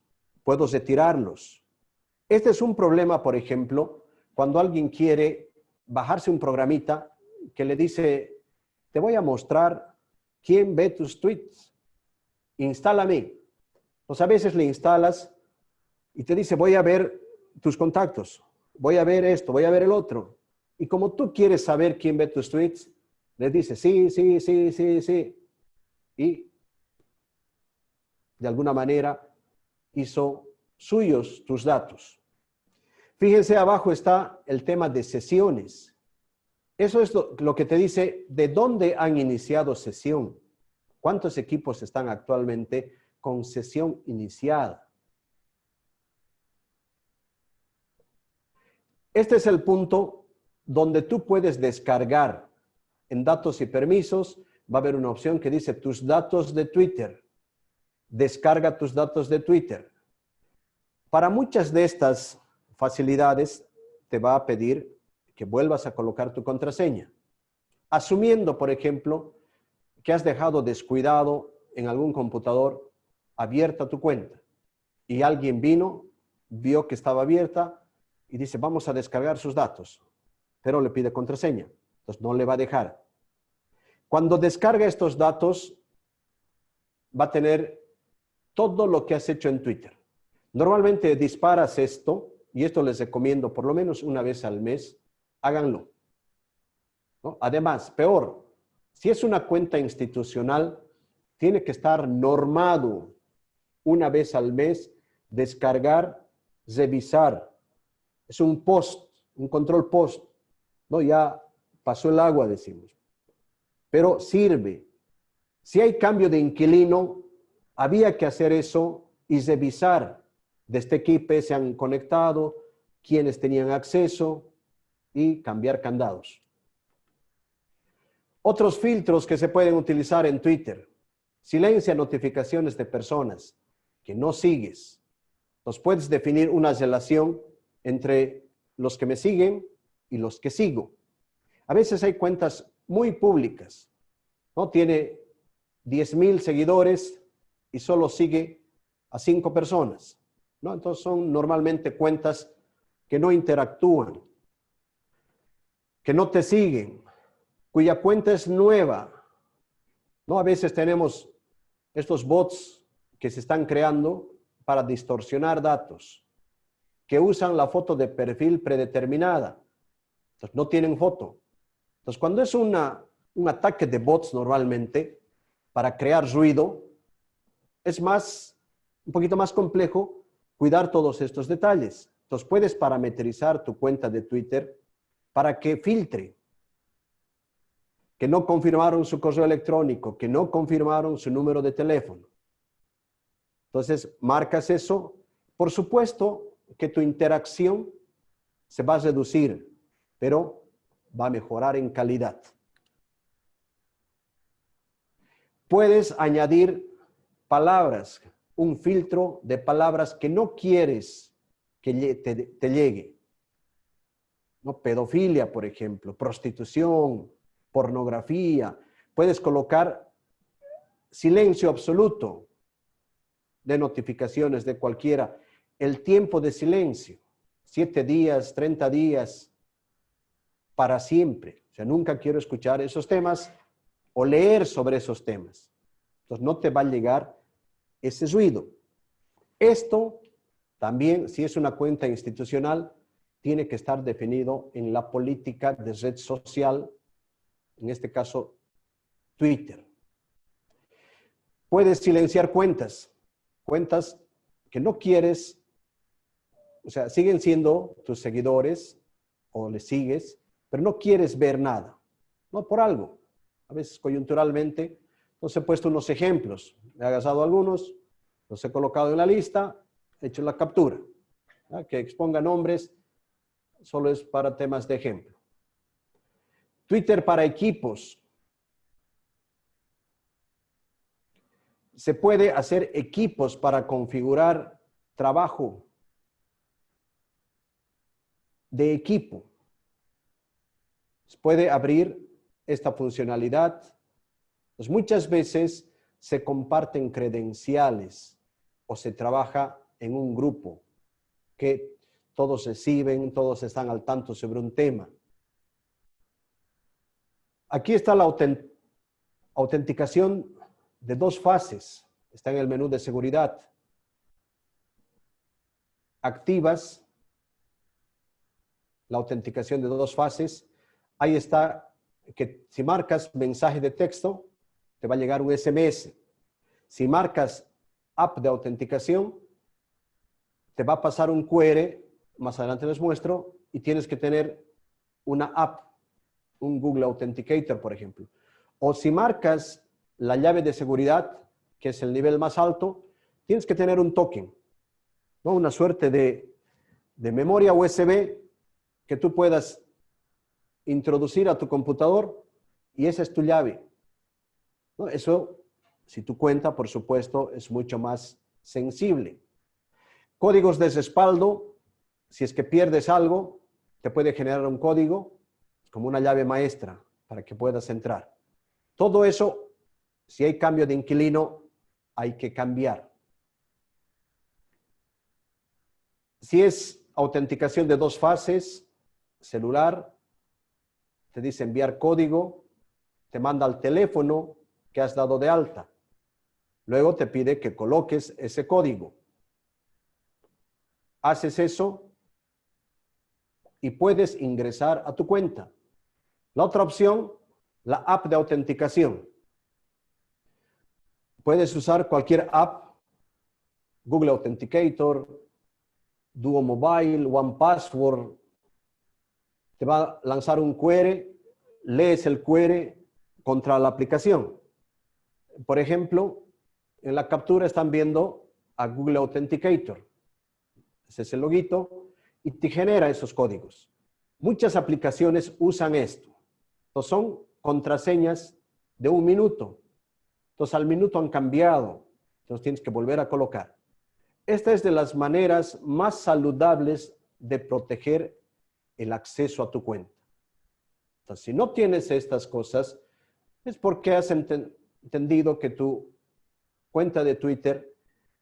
Puedo retirarlos. Este es un problema, por ejemplo, cuando alguien quiere bajarse un programita que le dice, te voy a mostrar quién ve tus tweets. Instálame. Pues a veces le instalas y te dice, voy a ver tus contactos, voy a ver esto, voy a ver el otro. Y como tú quieres saber quién ve tus tweets, le dices, sí, sí, sí, sí, sí. Y de alguna manera hizo suyos tus datos. Fíjense, abajo está el tema de sesiones. Eso es lo que te dice de dónde han iniciado sesión. ¿Cuántos equipos están actualmente con sesión iniciada? Este es el punto donde tú puedes descargar en datos y permisos. Va a haber una opción que dice tus datos de Twitter. Descarga tus datos de Twitter. Para muchas de estas facilidades te va a pedir que vuelvas a colocar tu contraseña. Asumiendo, por ejemplo, que has dejado descuidado en algún computador abierta tu cuenta y alguien vino, vio que estaba abierta y dice, vamos a descargar sus datos, pero le pide contraseña. Entonces no le va a dejar. Cuando descarga estos datos, va a tener todo lo que has hecho en Twitter. Normalmente disparas esto, y esto les recomiendo por lo menos una vez al mes, háganlo. ¿No? Además, peor, si es una cuenta institucional, tiene que estar normado una vez al mes, descargar, revisar. Es un post, un control post. ¿No? Ya pasó el agua, decimos. Pero sirve. Si hay cambio de inquilino, había que hacer eso y revisar desde qué IP se han conectado, quiénes tenían acceso y cambiar candados. Otros filtros que se pueden utilizar en Twitter. Silencia notificaciones de personas que no sigues. Entonces puedes definir una relación entre los que me siguen y los que sigo. A veces hay cuentas muy públicas, ¿no? Tiene 10,000 seguidores y solo sigue a 5 personas, ¿no? Entonces son normalmente cuentas que no interactúan, que no te siguen, cuya cuenta es nueva, ¿no? A veces tenemos estos bots que se están creando para distorsionar datos, que usan la foto de perfil predeterminada. Entonces, no tienen foto. Entonces, cuando es un ataque de bots normalmente, para crear ruido, es un poquito más complejo cuidar todos estos detalles. Entonces, puedes parametrizar tu cuenta de Twitter para que filtre, que no confirmaron su correo electrónico, que no confirmaron su número de teléfono. Entonces, marcas eso. Por supuesto que tu interacción se va a reducir, pero va a mejorar en calidad. Puedes añadir palabras, un filtro de palabras que no quieres que te llegue. ¿No? Pedofilia, por ejemplo, prostitución, pornografía. Puedes colocar silencio absoluto de notificaciones de cualquiera. El tiempo de silencio, 7 días, 30 días, para siempre. O sea, nunca quiero escuchar esos temas o leer sobre esos temas. Entonces, no te va a llegar ese ruido. Esto también, si es una cuenta institucional, tiene que estar definido en la política de red social, en este caso, Twitter. Puedes silenciar cuentas que no quieres, o sea, siguen siendo tus seguidores o les sigues, pero no quieres ver nada, no por algo, a veces coyunturalmente. Entonces he puesto unos ejemplos, he agarrado algunos, los he colocado en la lista, he hecho la captura, ¿verdad? Que exponga nombres, solo es para temas de ejemplo. Twitter para equipos. Se puede hacer equipos para configurar trabajo de equipo. Se puede abrir esta funcionalidad. Pues muchas veces se comparten credenciales o se trabaja en un grupo que todos reciben, todos están al tanto sobre un tema. Aquí está la autenticación de 2 fases. Está en el menú de seguridad. Activas la autenticación de 2 fases. Ahí está que si marcas mensaje de texto, te va a llegar un SMS. Si marcas app de autenticación, te va a pasar un QR, más adelante les muestro, y tienes que tener una app, un Google Authenticator, por ejemplo. O si marcas la llave de seguridad, que es el nivel más alto, tienes que tener un token, ¿no? Una suerte de memoria USB que tú puedas introducir a tu computador y esa es tu llave, ¿no? Eso, si tu cuenta, por supuesto, es mucho más sensible. Códigos de respaldo, si es que pierdes algo, te puede generar un código como una llave maestra para que puedas entrar. Todo eso, si hay cambio de inquilino, hay que cambiar. Si es autenticación de 2 fases, celular, te dice enviar código, te manda al teléfono que has dado de alta. Luego te pide que coloques ese código. Haces eso y puedes ingresar a tu cuenta. La otra opción, la app de autenticación. Puedes usar cualquier app, Google Authenticator, Duo Mobile, OnePassword. Te va a lanzar un QR, lees el QR contra la aplicación. Por ejemplo, en la captura están viendo a Google Authenticator. Ese es el loguito y te genera esos códigos. Muchas aplicaciones usan esto. Entonces son contraseñas de 1 minuto. Entonces al minuto han cambiado. Entonces tienes que volver a colocar. Esta es de las maneras más saludables de proteger el acceso a tu cuenta. Entonces, si no tienes estas cosas, es porque has entendido que tu cuenta de Twitter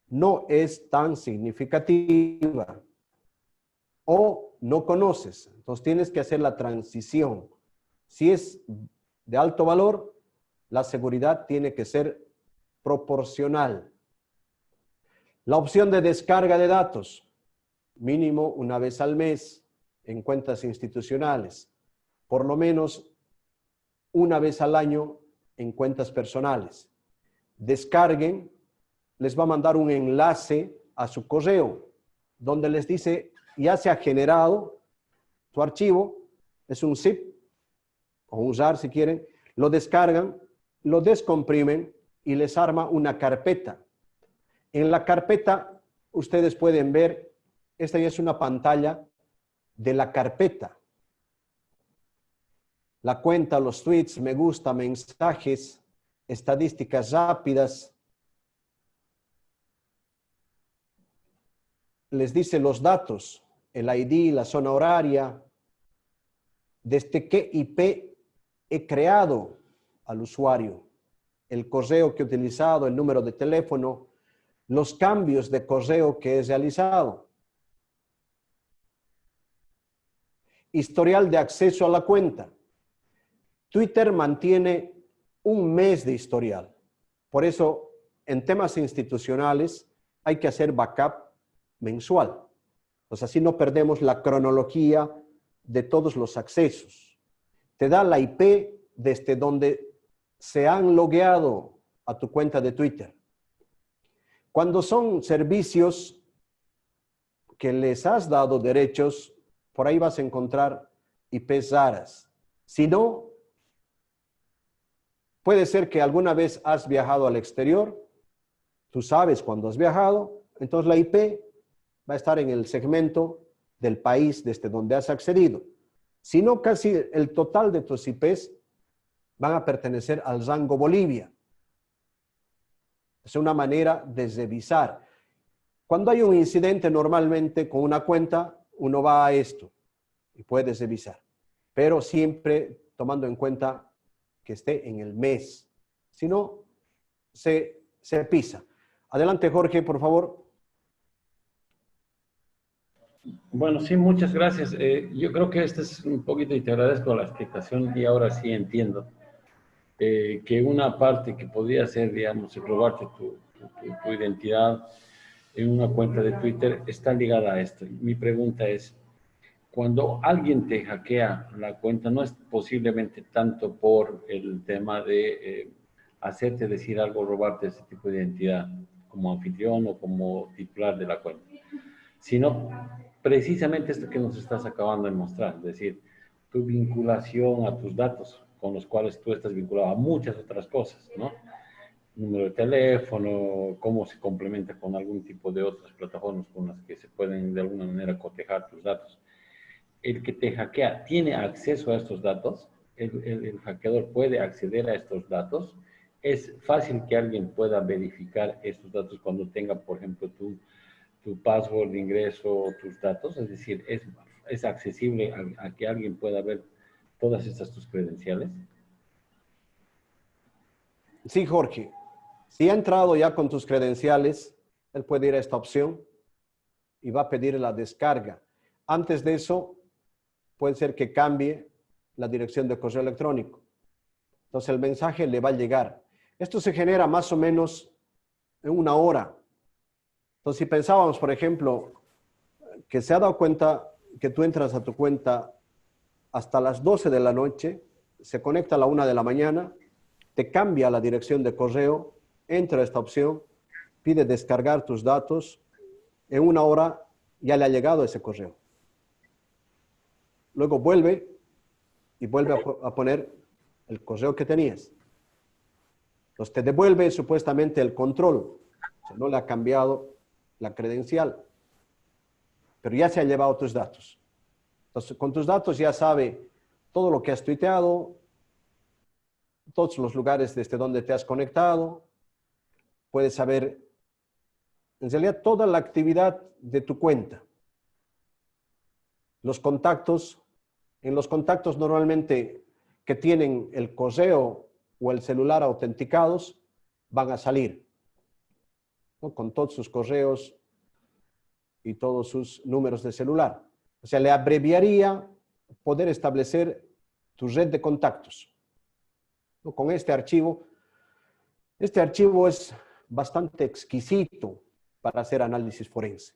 no es tan significativa o no conoces. Entonces, tienes que hacer la transición. Si es de alto valor, la seguridad tiene que ser proporcional. La opción de descarga de datos, mínimo una vez al mes en cuentas institucionales. por lo menos una vez al año en cuentas personales. Descarguen, les va a mandar un enlace a su correo donde les dice, ya se ha generado tu archivo, es un zip o un jar si quieren, lo descargan, lo descomprimen y les arma una carpeta. En la carpeta ustedes pueden ver, esta ya es una pantalla de la carpeta. La cuenta, los tweets, me gusta, mensajes, estadísticas rápidas. Les dice los datos, el ID, la zona horaria, desde qué IP he creado al usuario, el correo que he utilizado, el número de teléfono, los cambios de correo que he realizado. Historial de acceso a la cuenta. Twitter mantiene un mes de historial. Por eso, en temas institucionales, hay que hacer backup mensual. Pues así no perdemos la cronología de todos los accesos. Te da la IP desde donde se han logueado a tu cuenta de Twitter. Cuando son servicios que les has dado derechos, por ahí vas a encontrar IPs raras. Si no, puede ser que alguna vez has viajado al exterior, tú sabes cuándo has viajado, entonces la IP va a estar en el segmento del país desde donde has accedido. Si no, casi el total de tus IPs van a pertenecer al rango Bolivia. Es una manera de revisar. Cuando hay un incidente normalmente con una cuenta, uno va a esto y puedes revisar. Pero siempre tomando en cuenta que esté en el mes. Si no, se pisa. Adelante, Jorge, por favor. Bueno, sí, muchas gracias. Yo creo que este es un poquito, y te agradezco la explicación, y ahora sí entiendo que una parte que podría ser, digamos, robarte tu identidad en una cuenta de Twitter está ligada a esto. Mi pregunta es, cuando alguien te hackea la cuenta, no es posiblemente tanto por el tema de hacerte decir algo, robarte ese tipo de identidad como anfitrión o como titular de la cuenta, sino precisamente esto que nos estás acabando de mostrar, es decir, tu vinculación a tus datos con los cuales tú estás vinculado a muchas otras cosas, ¿no? Número de teléfono, cómo se complementa con algún tipo de otras plataformas con las que se pueden de alguna manera cotejar tus datos. El que te hackea tiene acceso a estos datos, el hackeador puede acceder a estos datos, es fácil que alguien pueda verificar estos datos cuando tenga, por ejemplo, tu password de ingreso, tus datos, es decir, es accesible a que alguien pueda ver todas estas tus credenciales. Sí, Jorge. Si ha entrado ya con tus credenciales, él puede ir a esta opción y va a pedir la descarga. Antes de eso, puede ser que cambie la dirección de correo electrónico. Entonces el mensaje le va a llegar. Esto se genera más o menos en una hora. Entonces si pensábamos, por ejemplo, que se ha dado cuenta que tú entras a tu cuenta hasta las 12 de la noche, se conecta a la 1 de la mañana, te cambia la dirección de correo, entra a esta opción, pide descargar tus datos, en una hora ya le ha llegado ese correo. Luego vuelve y vuelve a poner el correo que tenías. Entonces te devuelve supuestamente el control. O sea, no le ha cambiado la credencial, pero ya se ha llevado tus datos. Entonces con tus datos ya sabe todo lo que has tuiteado, todos los lugares desde donde te has conectado, puedes saber en realidad toda la actividad de tu cuenta. Los contactos, en los contactos normalmente que tienen el correo o el celular autenticados, van a salir, ¿no? Con todos sus correos y todos sus números de celular. O sea, le abreviaría poder establecer tu red de contactos, ¿no? Con este archivo es bastante exquisito para hacer análisis forense.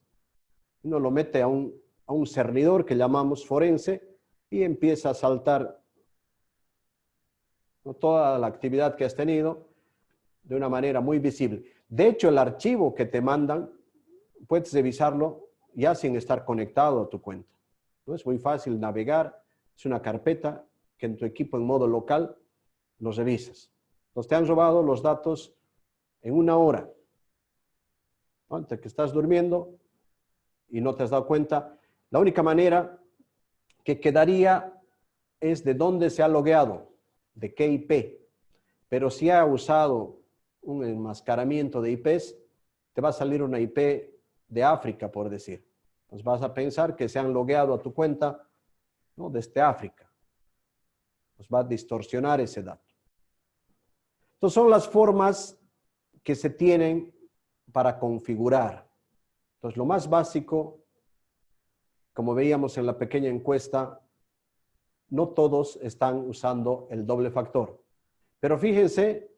Uno lo mete a un servidor que llamamos forense y empieza a saltar ¿no? Toda la actividad que has tenido de una manera muy visible. De hecho, el archivo que te mandan, puedes revisarlo ya sin estar conectado a tu cuenta, ¿no? Es muy fácil navegar, es una carpeta que en tu equipo en modo local los revisas. Entonces te han robado los datos en 1 hora, ¿no? Antes que estás durmiendo y no te has dado cuenta. La única manera que quedaría es de dónde se ha logueado, de qué IP. Pero si ha usado un enmascaramiento de IPs, te va a salir una IP de África, por decir. Entonces vas a pensar que se han logueado a tu cuenta, ¿no?, desde África. Pues va a distorsionar ese dato. Entonces son las formas que se tienen para configurar. Entonces lo más básico, como veíamos en la pequeña encuesta, no todos están usando el doble factor. Pero fíjense,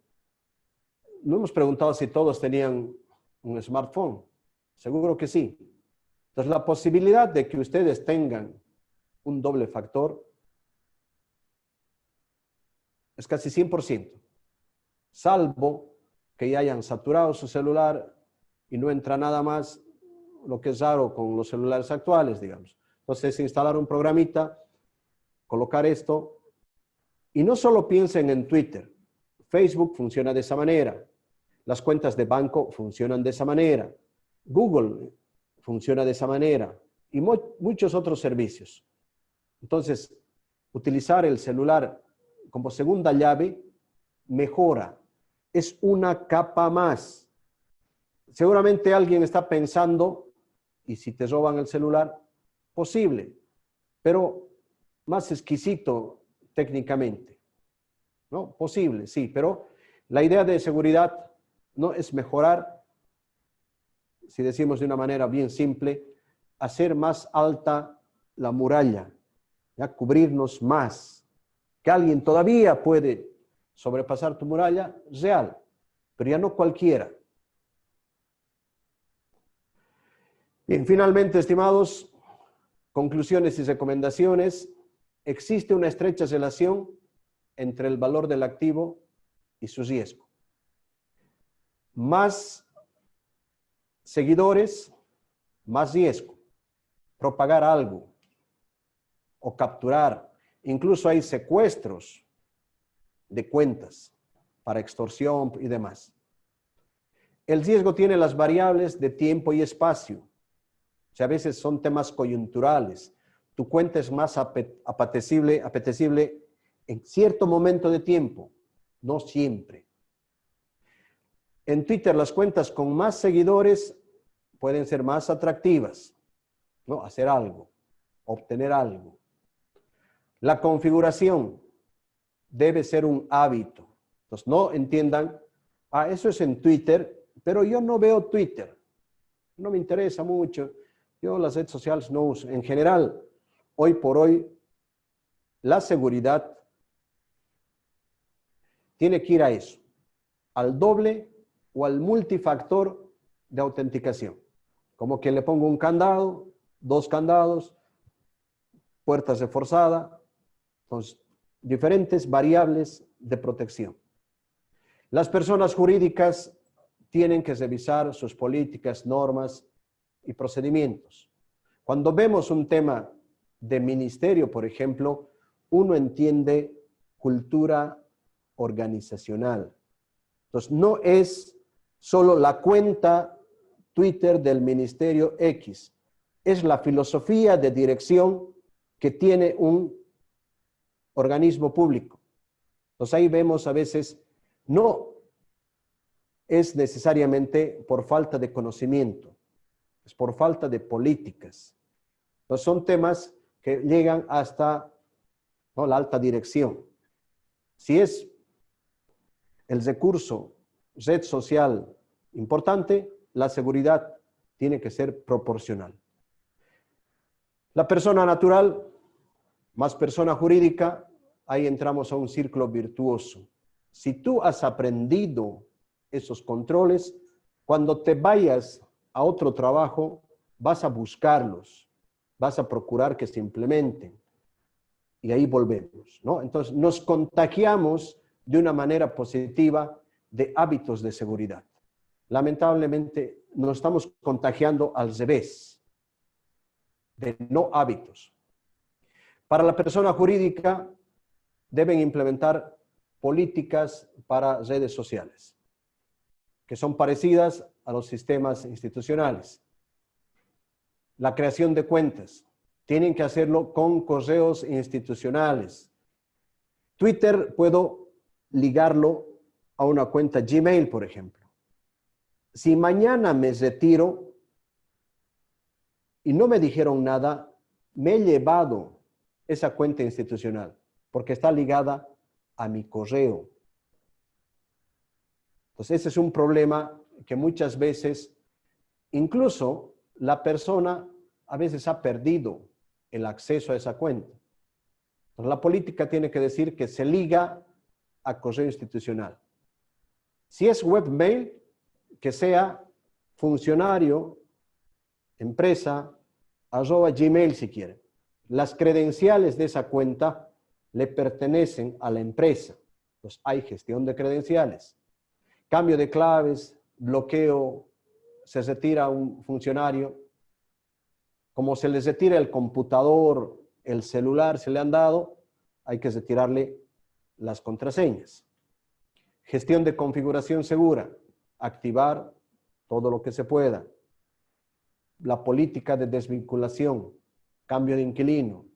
no hemos preguntado si todos tenían un smartphone. Seguro que sí. Entonces la posibilidad de que ustedes tengan un doble factor es casi 100%, salvo que ya hayan saturado su celular y no entra nada más, lo que es raro con los celulares actuales, digamos. Entonces, instalar un programita, colocar esto, y no solo piensen en Twitter. Facebook funciona de esa manera, las cuentas de banco funcionan de esa manera, Google funciona de esa manera, y muchos otros servicios. Entonces, utilizar el celular como segunda llave mejora. Es una capa más. Seguramente alguien está pensando, y si te roban el celular, posible, pero más exquisito técnicamente, ¿no? Posible, sí, pero la idea de seguridad no es mejorar, si decimos de una manera bien simple, hacer más alta la muralla, ¿ya? Cubrirnos más. Que alguien todavía puede sobrepasar tu muralla, real, pero ya no cualquiera. Bien, finalmente, estimados, conclusiones y recomendaciones. Existe una estrecha relación entre el valor del activo y su riesgo. Más seguidores, más riesgo. Propagar algo o capturar. Incluso hay secuestros de cuentas para extorsión y demás. El riesgo tiene las variables de tiempo y espacio. O sea, a veces son temas coyunturales. Tu cuenta es más apetecible en cierto momento de tiempo, no siempre. En Twitter las cuentas con más seguidores pueden ser más atractivas, ¿no? Hacer algo, obtener algo. La configuración debe ser un hábito. Entonces, no entiendan, eso es en Twitter, pero yo no veo Twitter. No me interesa mucho. Yo las redes sociales no uso. En general, hoy por hoy, la seguridad tiene que ir a eso, al doble o al multifactor de autenticación. Como que le pongo un candado, 2 candados, puertas reforzadas. Entonces, diferentes variables de protección. Las personas jurídicas tienen que revisar sus políticas, normas y procedimientos. Cuando vemos un tema de ministerio, por ejemplo, uno entiende cultura organizacional. Entonces, no es solo la cuenta Twitter del Ministerio X, es la filosofía de dirección que tiene un organismo público. Entonces ahí vemos a veces, no es necesariamente por falta de conocimiento, es por falta de políticas. Entonces son temas que llegan hasta, ¿no?, la alta dirección. Si es el recurso, red social importante, la seguridad tiene que ser proporcional. La persona natural más persona jurídica, ahí entramos a un círculo virtuoso. Si tú has aprendido esos controles, cuando te vayas a otro trabajo, vas a buscarlos, vas a procurar que se implementen. Y ahí volvemos, ¿no? Entonces, nos contagiamos de una manera positiva de hábitos de seguridad. Lamentablemente, nos estamos contagiando al revés, de no hábitos. Para la persona jurídica, deben implementar políticas para redes sociales, que son parecidas a los sistemas institucionales. La creación de cuentas, tienen que hacerlo con correos institucionales. Twitter puedo ligarlo a una cuenta Gmail, por ejemplo. Si mañana me retiro y no me dijeron nada, me he llevado esa cuenta institucional porque está ligada a mi correo. Entonces, ese es un problema que muchas veces, incluso la persona a veces ha perdido el acceso a esa cuenta. Entonces, la política tiene que decir que se liga a correo institucional. Si es webmail, que sea funcionario, empresa, @gmail si quieren. Las credenciales de esa cuenta le pertenecen a la empresa. Entonces hay gestión de credenciales. Cambio de claves, bloqueo, se retira un funcionario. Como se les retira el computador, el celular, se le han dado, hay que retirarle las contraseñas. Gestión de configuración segura, activar todo lo que se pueda. La política de desvinculación, cambio de inquilino,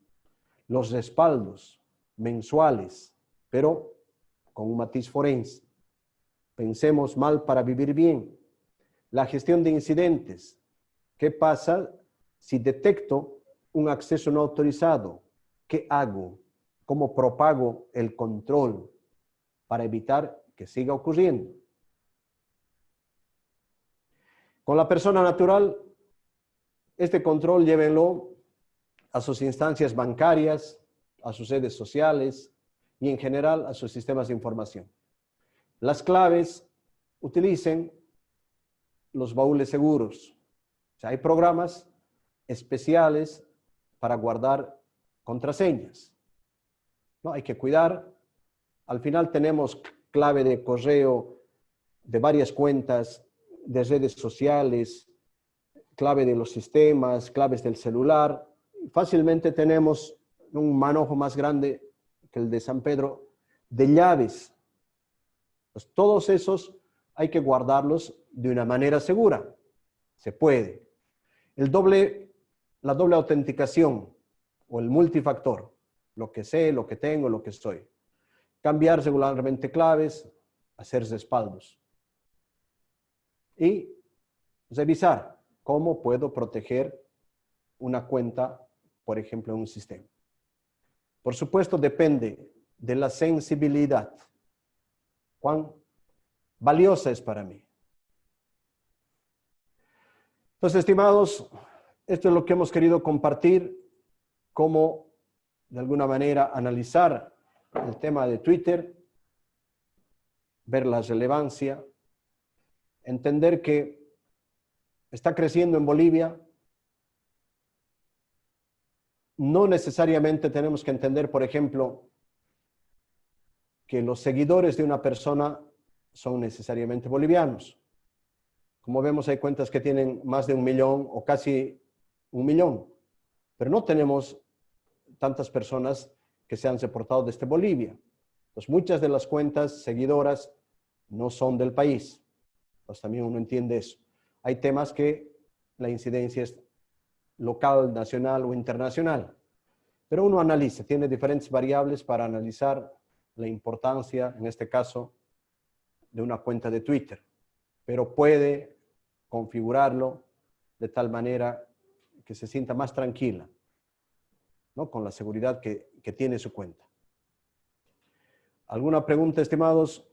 los respaldos mensuales, pero con un matiz forense. Pensemos mal para vivir bien. La gestión de incidentes. ¿Qué pasa si detecto un acceso no autorizado? ¿Qué hago? ¿Cómo propago el control para evitar que siga ocurriendo? Con la persona natural, este control llévenlo a sus instancias bancarias, a sus redes sociales y en general a sus sistemas de información. Las claves, utilicen los baúles seguros. O sea, hay programas especiales para guardar contraseñas. ¿No? Hay que cuidar. Al final tenemos clave de correo de varias cuentas, de redes sociales, clave de los sistemas, claves del celular. Fácilmente tenemos un manojo más grande que el de San Pedro de llaves. Pues todos esos hay que guardarlos de una manera segura. Se puede. La doble autenticación o el multifactor. Lo que sé, lo que tengo, lo que estoy. Cambiar regularmente claves, hacer respaldos. Y revisar cómo puedo proteger una cuenta, por ejemplo, en un sistema. Por supuesto, depende de la sensibilidad. ¿Cuán valiosa es para mí? Entonces, estimados, esto es lo que hemos querido compartir, cómo de alguna manera analizar el tema de Twitter, ver la relevancia, entender que está creciendo en Bolivia. No necesariamente tenemos que entender, por ejemplo, que los seguidores de una persona son necesariamente bolivianos. Como vemos, hay cuentas que tienen más de 1 millón o casi 1 millón, pero no tenemos tantas personas que se han reportado desde Bolivia. Entonces, muchas de las cuentas seguidoras no son del país. Entonces, también uno entiende eso. Hay temas que la incidencia es local, nacional o internacional. Pero uno analiza, tiene diferentes variables para analizar la importancia, en este caso, de una cuenta de Twitter. Pero puede configurarlo de tal manera que se sienta más tranquila, ¿no? Con la seguridad que tiene su cuenta. ¿Alguna pregunta, estimados?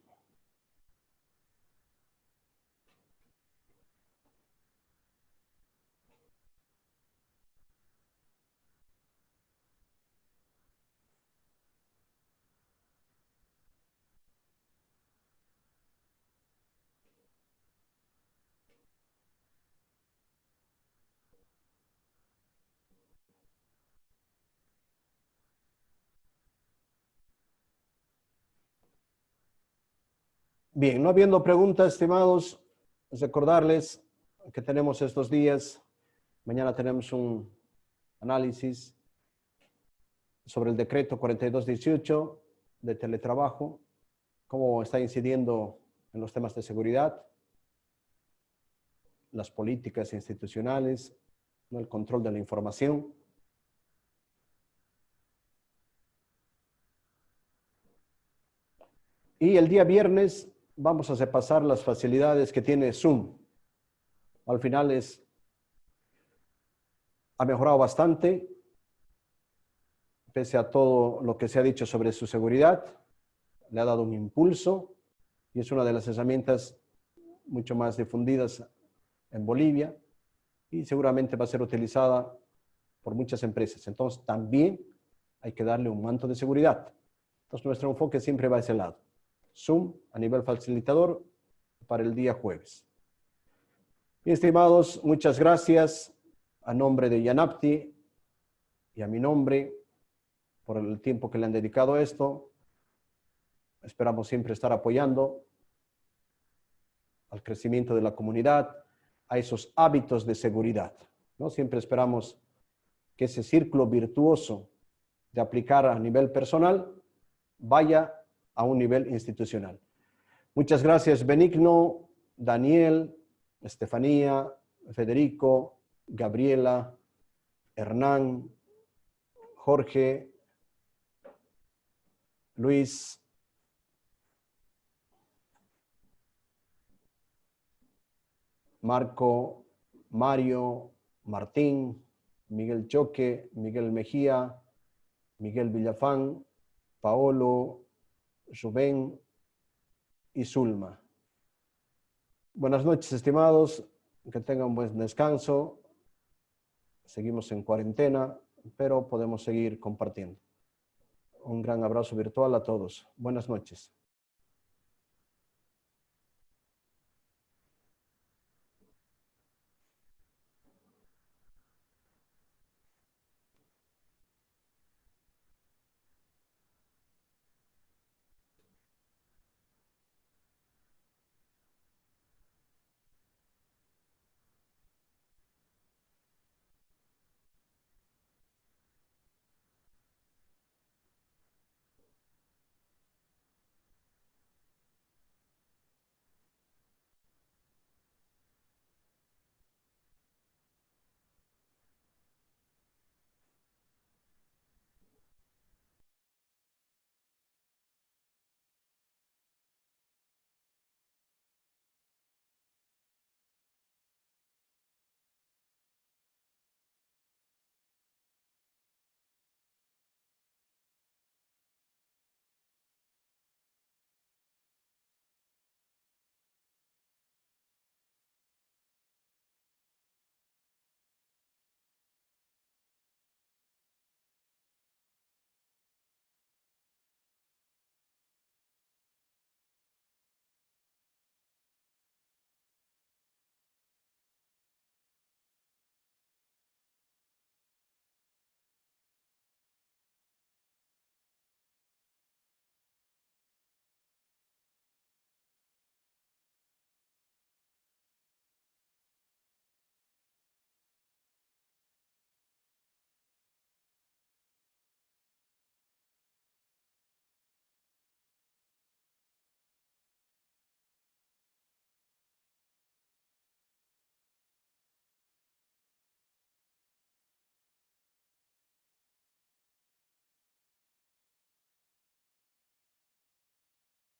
Bien, no habiendo preguntas, estimados, recordarles que tenemos estos días, mañana tenemos un análisis sobre el decreto 4218 de teletrabajo, cómo está incidiendo en los temas de seguridad, las políticas institucionales, ¿no? El control de la información. Y el día viernes vamos a repasar las facilidades que tiene Zoom. Al final ha mejorado bastante, pese a todo lo que se ha dicho sobre su seguridad, le ha dado un impulso y es una de las herramientas mucho más difundidas en Bolivia y seguramente va a ser utilizada por muchas empresas. Entonces también hay que darle un manto de seguridad. Entonces nuestro enfoque siempre va a ese lado. Zoom a nivel facilitador para el día jueves. Bien, estimados, muchas gracias a nombre de Yanapti y a mi nombre por el tiempo que le han dedicado a esto. Esperamos siempre estar apoyando al crecimiento de la comunidad, a esos hábitos de seguridad, ¿no? Siempre esperamos que ese círculo virtuoso de aplicar a nivel personal vaya a un nivel institucional. Muchas gracias, Benigno, Daniel, Estefanía, Federico, Gabriela, Hernán, Jorge, Luis, Marco, Mario, Martín, Miguel Choque, Miguel Mejía, Miguel Villafán, Paolo, Rubén y Zulma. Buenas noches, estimados. Que tengan un buen descanso. Seguimos en cuarentena, pero podemos seguir compartiendo. Un gran abrazo virtual a todos. Buenas noches.